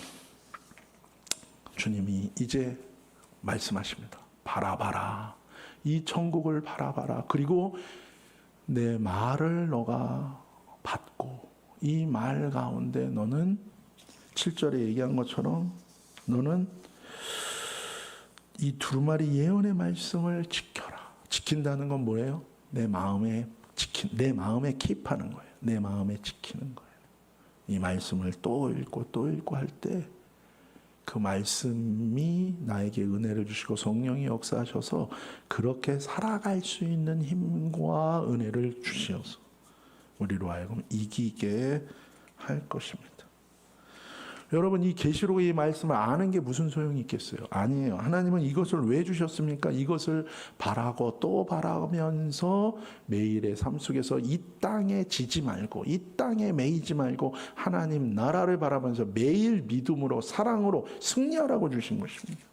주님이 이제 말씀하십니다. 바라봐라. 이 천국을 바라봐라. 그리고 내 말을 너가 받고 이 말 가운데 너는 7절에 얘기한 것처럼 너는 이 두루마리 예언의 말씀을 지켜라. 지킨다는 건 뭐예요? 내 마음에 킵하는 거예요. 내 마음에 지키는 거예요. 이 말씀을 또 읽고 할 때 그 말씀이 나에게 은혜를 주시고 성령이 역사하셔서 그렇게 살아갈 수 있는 힘과 은혜를 주시어서 우리로 하여금 이기게 할 것입니다. 여러분, 이 계시록의 이 말씀을 아는 게 무슨 소용이 있겠어요? 아니에요. 하나님은 이것을 왜 주셨습니까? 이것을 바라고 또 바라면서 매일의 삶 속에서 이 땅에 지지 말고, 이 땅에 매이지 말고 하나님 나라를 바라면서 매일 믿음으로 사랑으로 승리하라고 주신 것입니다.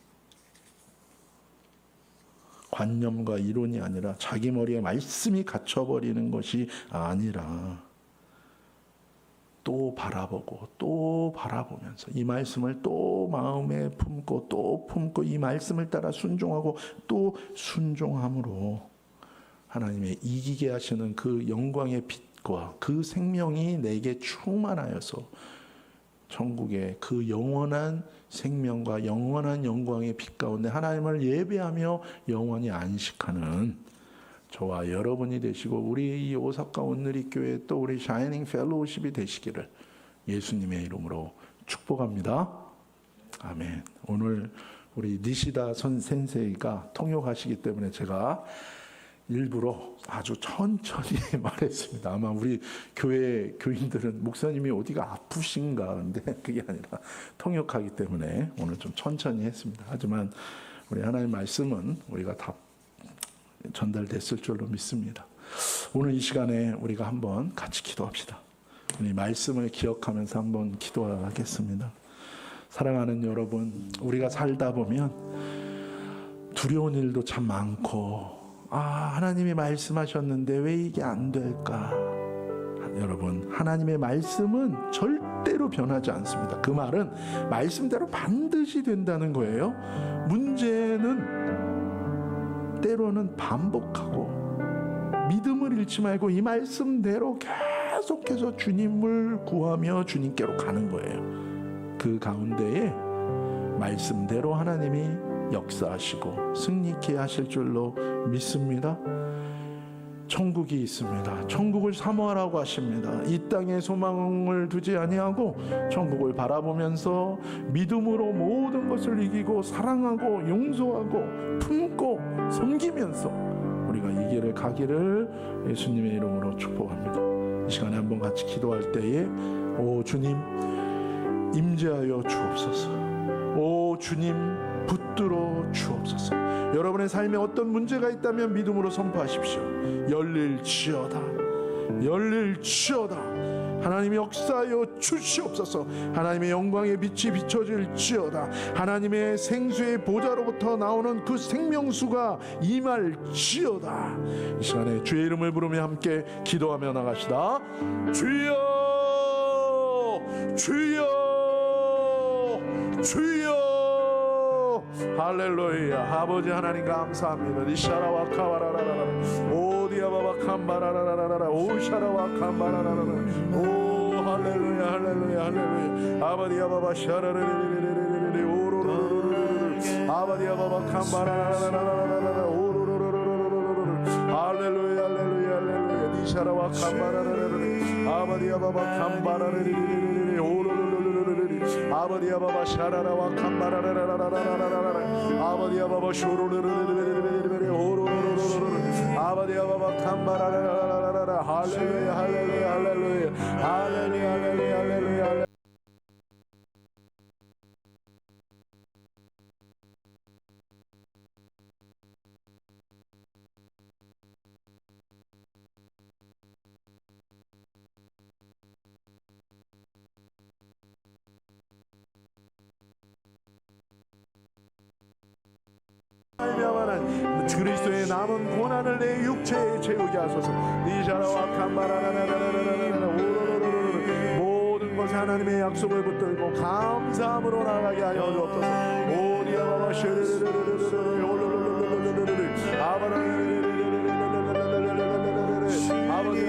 관념과 이론이 아니라 자기 머리에 말씀이 갇혀버리는 것이 아니라 또 바라보고 또 바라보면서 이 말씀을 또 마음에 품고 또 품고 이 말씀을 따라 순종하고 또 순종함으로 하나님의 이기게 하시는 그 영광의 빛과 그 생명이 내게 충만하여서 천국의 그 영원한 생명과 영원한 영광의 빛 가운데 하나님을 예배하며 영원히 안식하는 저와 여러분이 되시고 우리 이 오사카 온누리교회 또 우리 샤이닝 펠로우십이 되시기를 예수님의 이름으로 축복합니다. 아멘. 오늘 우리 니시다 센세이가 통역하시기 때문에 제가 일부러 아주 천천히 말했습니다. 아마 우리 교회 교인들은 목사님이 어디가 아프신가 근데 그게 아니라 통역하기 때문에 오늘 좀 천천히 했습니다. 하지만 우리 하나님의 말씀은 우리가 다 전달됐을 줄로 믿습니다. 오늘 이 시간에 우리가 한번 같이 기도합시다. 이 말씀을 기억하면서 한번 기도하겠습니다. 사랑하는 여러분, 우리가 살다 보면 두려운 일도 참 많고 하나님이 말씀하셨는데 왜 이게 안 될까? 여러분, 하나님의 말씀은 절대로 변하지 않습니다. 그 말은 말씀대로 반드시 된다는 거예요. 문제는 때로는 반복하고 믿음을 잃지 말고 이 말씀대로 계속해서 주님을 구하며 주님께로 가는 거예요. 그 가운데에 말씀대로 하나님이 역사하시고 승리케 하실 줄로 믿습니다. 천국이 있습니다. 천국을 사모하라고 하십니다. 이 땅에 소망을 두지 아니하고 천국을 바라보면서 믿음으로 모든 것을 이기고 사랑하고 용서하고 품고 섬기면서 우리가 이 길을 가기를 예수님의 이름으로 축복합니다. 이 시간에 한번 같이 기도할 때에 오 주님 임재하여 주옵소서. 오 주님 붙들어 주옵소서. 여러분의 삶에 어떤 문제가 있다면 믿음으로 선포하십시오. 열릴지어다. 열릴지어다. 하나님이 역사하여 주시옵소서. 하나님의 영광의 빛이 비춰질지어다. 하나님의 생수의 보좌로부터 나오는 그 생명수가 임할지어다. 이 시간에 주의 이름을 부르며 함께 기도하며 나가시다. 주여 주여 주여. 할렐루야. 아버지 하나님 감사합니다. 니샤라와 카바라라라 오디아바바 캄바라라라라 오샤라와 캄바라라라 오 할렐루야 할렐루야 할렐루야. 아바디아바바 샤라르르르르르르 오로로로로로로 아바디아바바 캄바라라라라라라 오로로로로로로로 할렐루야 할렐루야 할렐루야. 니샤라와 캄바라라라라 아바디아바바 캄바라르르르르르 오로로로로로로 아바디아바바 샤라라와 캄바라라라라라라라라 아바디아바바 쇼로르르르르르르르 오로로로로로로 아바디아바바 캄바라라라라라라 할렐루야 할렐루야 할렐루야 할렐루야 할렐루야 할렐루야. 그리스도의 남은 고난을 내 육체에 채우게 하소서. 니샤라와 캄바라라라라라라라 오로로로로로 모든 것에 하나님의 약속을 붙들고 감사함으로 나아가게 하여 주옵소서. 오디아바바 쉐르르르르르르 오로로로로로로로 아바라르르르르르르르르르르 아버지 아버지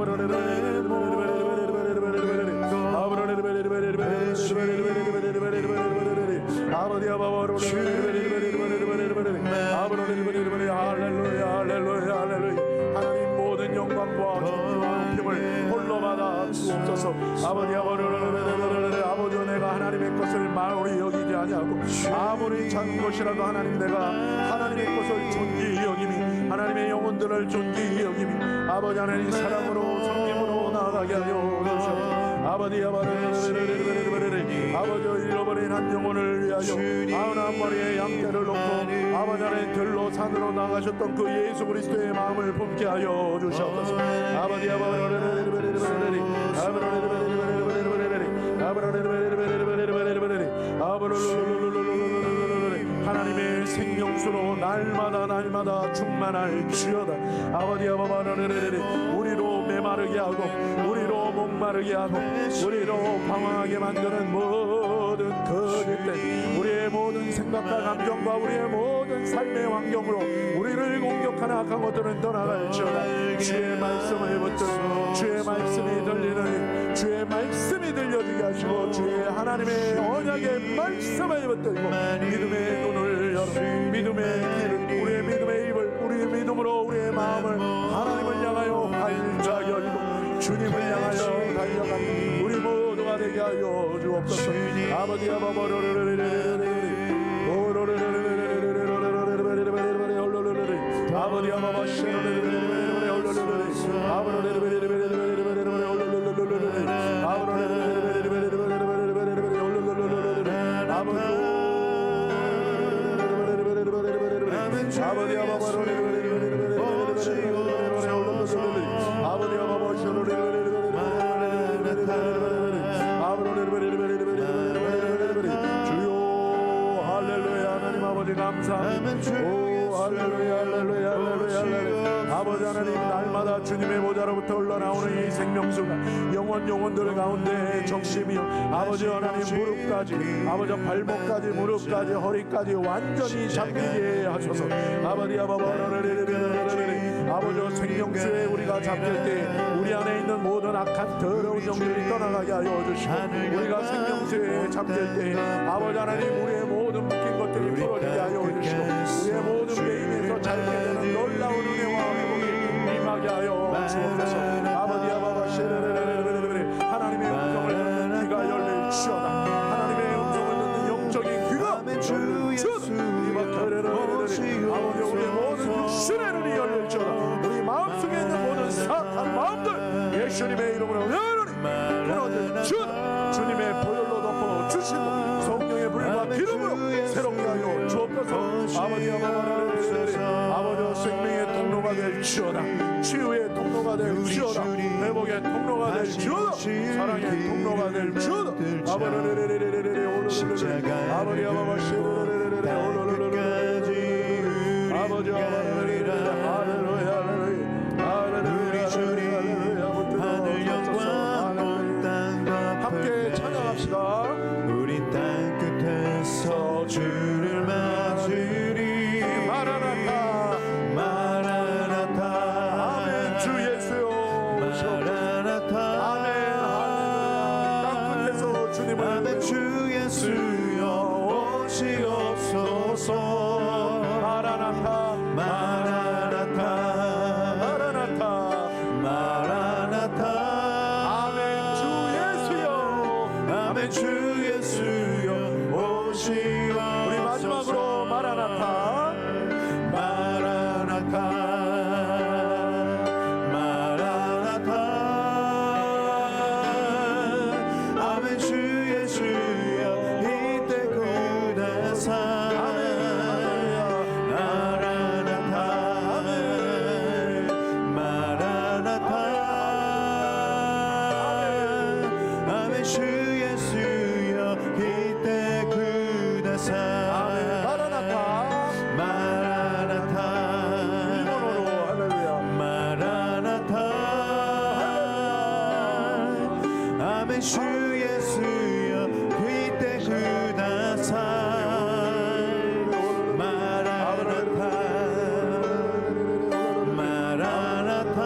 하나님 모든 영광과 존귀와 높임을 홀로 받아 주옵소서. 아버지 내가 하나님의 것을 말로 여기지 아니하고 아무리 작은 것이라도 하나님 내가 하나님의 것을 존귀히 여김이 하나님의 영혼들을 존귀히 여김이 아버지 하나님 사랑으로 섬김으로 나아가게 하여 주옵소서. 아버지 잃어버린 한 영혼을 위하여 아흔 머리에 양떼를 놓고 아버지 하나님 들로 산으로 나가셨던 그 예수 그리스도의 마음을 품게 하여 주옵소서. 아버지 하나님의 생명수로 날마다 충만할지어다. 아버지 우리로 메마르게 하고 우리로 목마르게 하고 우리로 방황하게 만드는 모든 거짓된 우리의 모든 생각과 감정과 우리의 모든 삶의 환경으로 우리를 공격하는 악한 것들은 떠나갈지어다. 주의 말씀을 붙들고 주의 말씀이 들리는 주의 말씀이 들려지게 하시고 주의 하나님의 언약의 말씀을 붙들고 믿음의 눈을 열어 믿음의 길을 우리의 믿음의 입을 우리의 믿음으로 우리의 마음을 하나님을 향하여 활짝 열고 주님을 향하여 달려가는 우리 모두가 되게 하여 주옵소서. 아버지 아버지 하나님 날마다 주님의 보좌로부터 흘러나오는 이 생명수가 영혼들 가운데 적심이요 아버지 하나님 무릎까지 아버지 발목까지 무릎까지 허리까지 완전히 잡히게 하소서. 아버지 아버지 생명수에 우리가 잡힐 때 우리 안에 있는 모든 악한 더러운 영들이 떠나가게 하여 주시고 우리가 생명수에 잡힐 때 아버지 하나님 우리의 모든 묶인 것들이 풀어지게 하여 주시고 우리의 모든 배임에서 잘게 되는 놀라운 은혜와 회복이 임하게 하여 주옵소서. 아버지 하나님의 음성을 듣는 귀가 열릴지어다. 하나님의 음성을 듣는 영적인 귀가 열릴지어다. 아버지 우리의 모든 육신의 눈이 열릴지어다. 우리 마음속에 있는 모든 사악한 마음들 예수님의 이름으로 열리니 끊어질지어다. 주님의 보혈로 덮어 주시고 성령의 불과 기름으로 새롭게 하여 주옵소서. 아버지 생명의 통로가 될지어다. 치유의 통로가 될지어다. 회복의 통로가 될지어다. 사랑의 통로가 될지어다. 함께 찬양합시다. 우리 땅 끝에서 주를 맞으리 마라나타 마라나타 아멘. 주 예수여 마라나타 아멘. 땅 끝에서 주님을 아멘. 주 예수여 오시옵소서 마라나타 마라나타 마라나타 마라나타 아멘. 주 예수여 아멘. 주 예수여 오시옵소서 우리 마지막으로 마라나타 마라나타 마라나타 아멘. 주 예수여 이때 구대사 마라나타 마라나타 아멘. 주 예수여 이때 구대사 마라나타 마라나타 일본어로 할렐루야 마라나타 아멘. 주 예수여 그때 구다사 마라나타 마라나타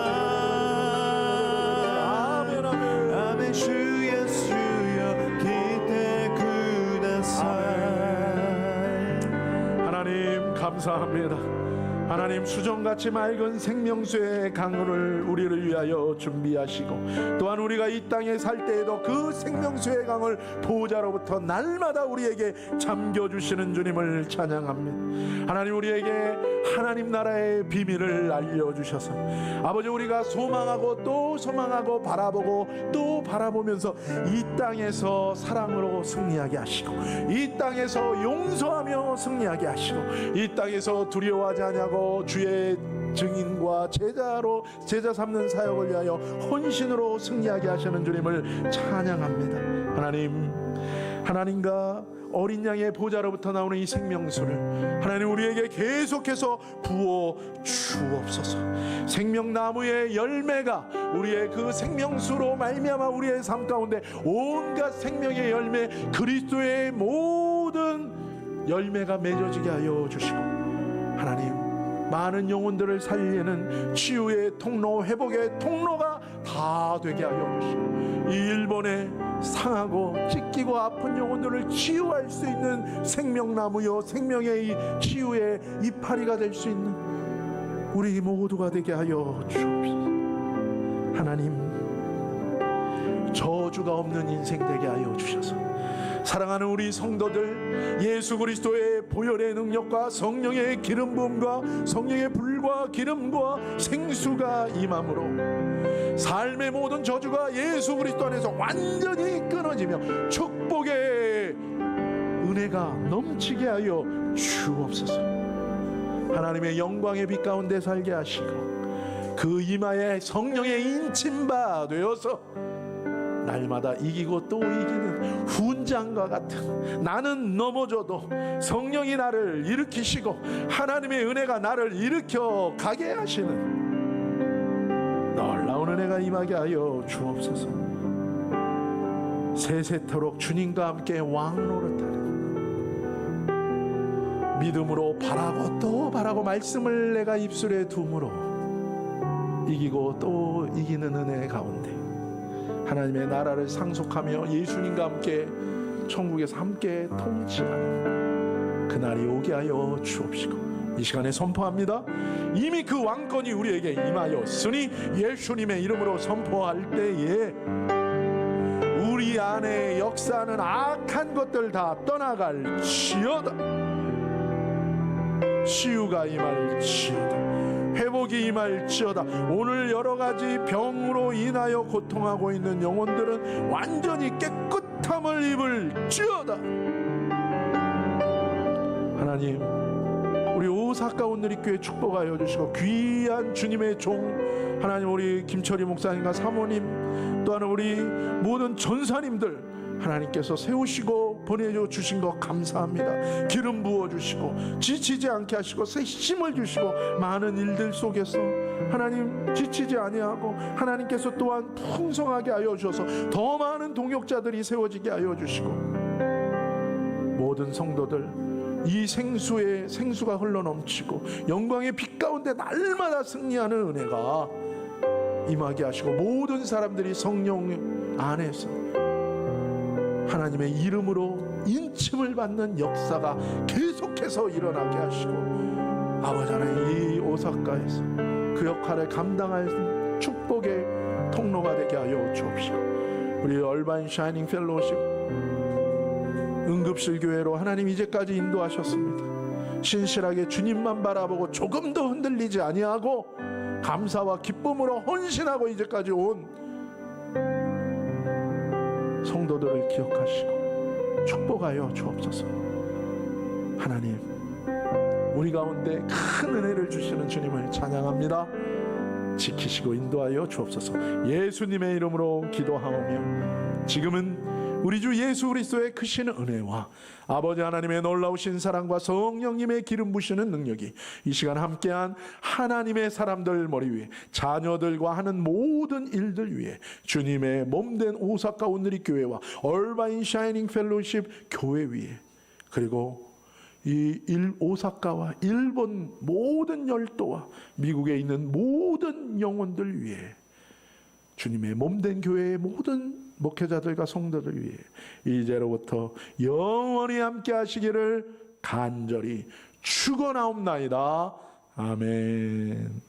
감사합니다. 하나님, 수정같이 맑은 생명수의 강물을 우리를 위하여 준비하시고, 또한 우리가 이 땅에 살 때에도 그 생명수의 강을 보좌로부터 날마다 우리에게 잠겨주시는 주님을 찬양합니다. 하나님, 우리에게 하나님 나라의 비밀을 알려주셔서 아버지, 우리가 소망하고 또 소망하고 바라보고 또 바라보면서 이 땅에서 사랑으로 승리하게 하시고, 이 땅에서 용서하며 승리하게 하시고, 이 땅에서 두려워하지 않냐고 주의 증인과 제자 삼는 사역을 위하여 헌신으로 승리하게 하시는 주님을 찬양합니다. 하나님과 어린 양의 보좌로부터 나오는 이 생명수를 하나님 우리에게 계속해서 부어 주옵소서. 생명나무의 열매가 우리의 그 생명수로 말미암아 우리의 삶 가운데 온갖 생명의 열매, 그리스도의 모든 열매가 맺어지게 하여 주시고, 하나님, 많은 영혼들을 살리는 치유의 통로, 회복의 통로가 다 되게 하여 주시고, 이 일본의 상하고 찢기고 아픈 영혼들을 치유할 수 있는 생명나무요, 생명의 이 치유의 이파리가 될 수 있는 우리 모두가 되게 하여 주옵소서. 하나님, 저주가 없는 인생 되게 하여 주셔서 사랑하는 우리 성도들, 예수 그리스도의 보혈의 능력과 성령의 기름 부음과 성령의 불과 기름과 생수가 임함으로 삶의 모든 저주가 예수 그리스도 안에서 완전히 끊어지며 축복의 은혜가 넘치게 하여 주옵소서. 하나님의 영광의 빛 가운데 살게 하시고, 그 이마에 성령의 인침바 되어서 날마다 이기고 또 이기는 훈장과 같은, 나는 넘어져도 성령이 나를 일으키시고 하나님의 은혜가 나를 일으켜 가게 하시는 놀라운 은혜가 임하게 하여 주옵소서. 세세토록 주님과 함께 왕노릇하는 믿음으로 바라고 또 바라고 말씀을 내가 입술에 둠으로 이기고 또 이기는 은혜 가운데 하나님의 나라를 상속하며 예수님과 함께 천국에서 함께 통치하는 그날이 오게 하여 주옵시고, 이 시간에 선포합니다. 이미 그 왕권이 우리에게 임하였으니 예수님의 이름으로 선포할 때에 우리 안에 역사하는 악한 것들 다 떠나갈지어다. 치유가 임할지어다. 회복이 임할지어다. 오늘 여러 가지 병으로 인하여 고통하고 있는 영혼들은 완전히 깨끗함을 입을지어다. 하나님, 우리 오사카 온누리교회 축복하여 주시고, 귀한 주님의 종 하나님, 우리 김철희 목사님과 사모님, 또한 우리 모든 전사님들 하나님께서 세우시고 보내줘 주신 것 감사합니다. 기름 부어주시고 지치지 않게 하시고 새 힘을 주시고, 많은 일들 속에서 하나님 지치지 아니하고 하나님께서 또한 풍성하게 하여 주셔서 더 많은 동역자들이 세워지게 하여 주시고, 모든 성도들 이 생수가 흘러넘치고 영광의 빛 가운데 날마다 승리하는 은혜가 임하게 하시고, 모든 사람들이 성령 안에서 하나님의 이름으로 인침을 받는 역사가 계속해서 일어나게 하시고, 아버지 하나님, 이 오사카에서 그 역할을 감당할 축복의 통로가 되게 하여 주옵시고, 우리 얼바인 샤이닝 펠로우십 응급실 교회로 하나님 이제까지 인도하셨습니다. 신실하게 주님만 바라보고 조금도 흔들리지 아니하고 감사와 기쁨으로 헌신하고 이제까지 온 성도들을 기억하시고 축복하여 주옵소서. 하나님, 우리 가운데 큰 은혜를 주시는 주님을 찬양합니다. 지키시고 인도하여 주옵소서. 예수님의 이름으로 기도하오며, 지금은 우리 주 예수 그리스도의 크신 은혜와 아버지 하나님의 놀라우신 사랑과 성령님의 기름 부시는 능력이 이 시간 함께한 하나님의 사람들 머리 위에, 자녀들과 하는 모든 일들 위에, 주님의 몸된 오사카 온누리 교회와 얼바인 샤이닝 펠로우십 교회 위에, 그리고 이 오사카와 일본 모든 열도와 미국에 있는 모든 영혼들 위에, 주님의 몸된 교회의 모든 목회자들과 성도들 위해 이제로부터 영원히 함께 하시기를 간절히 죽어나옵나이다. 아멘.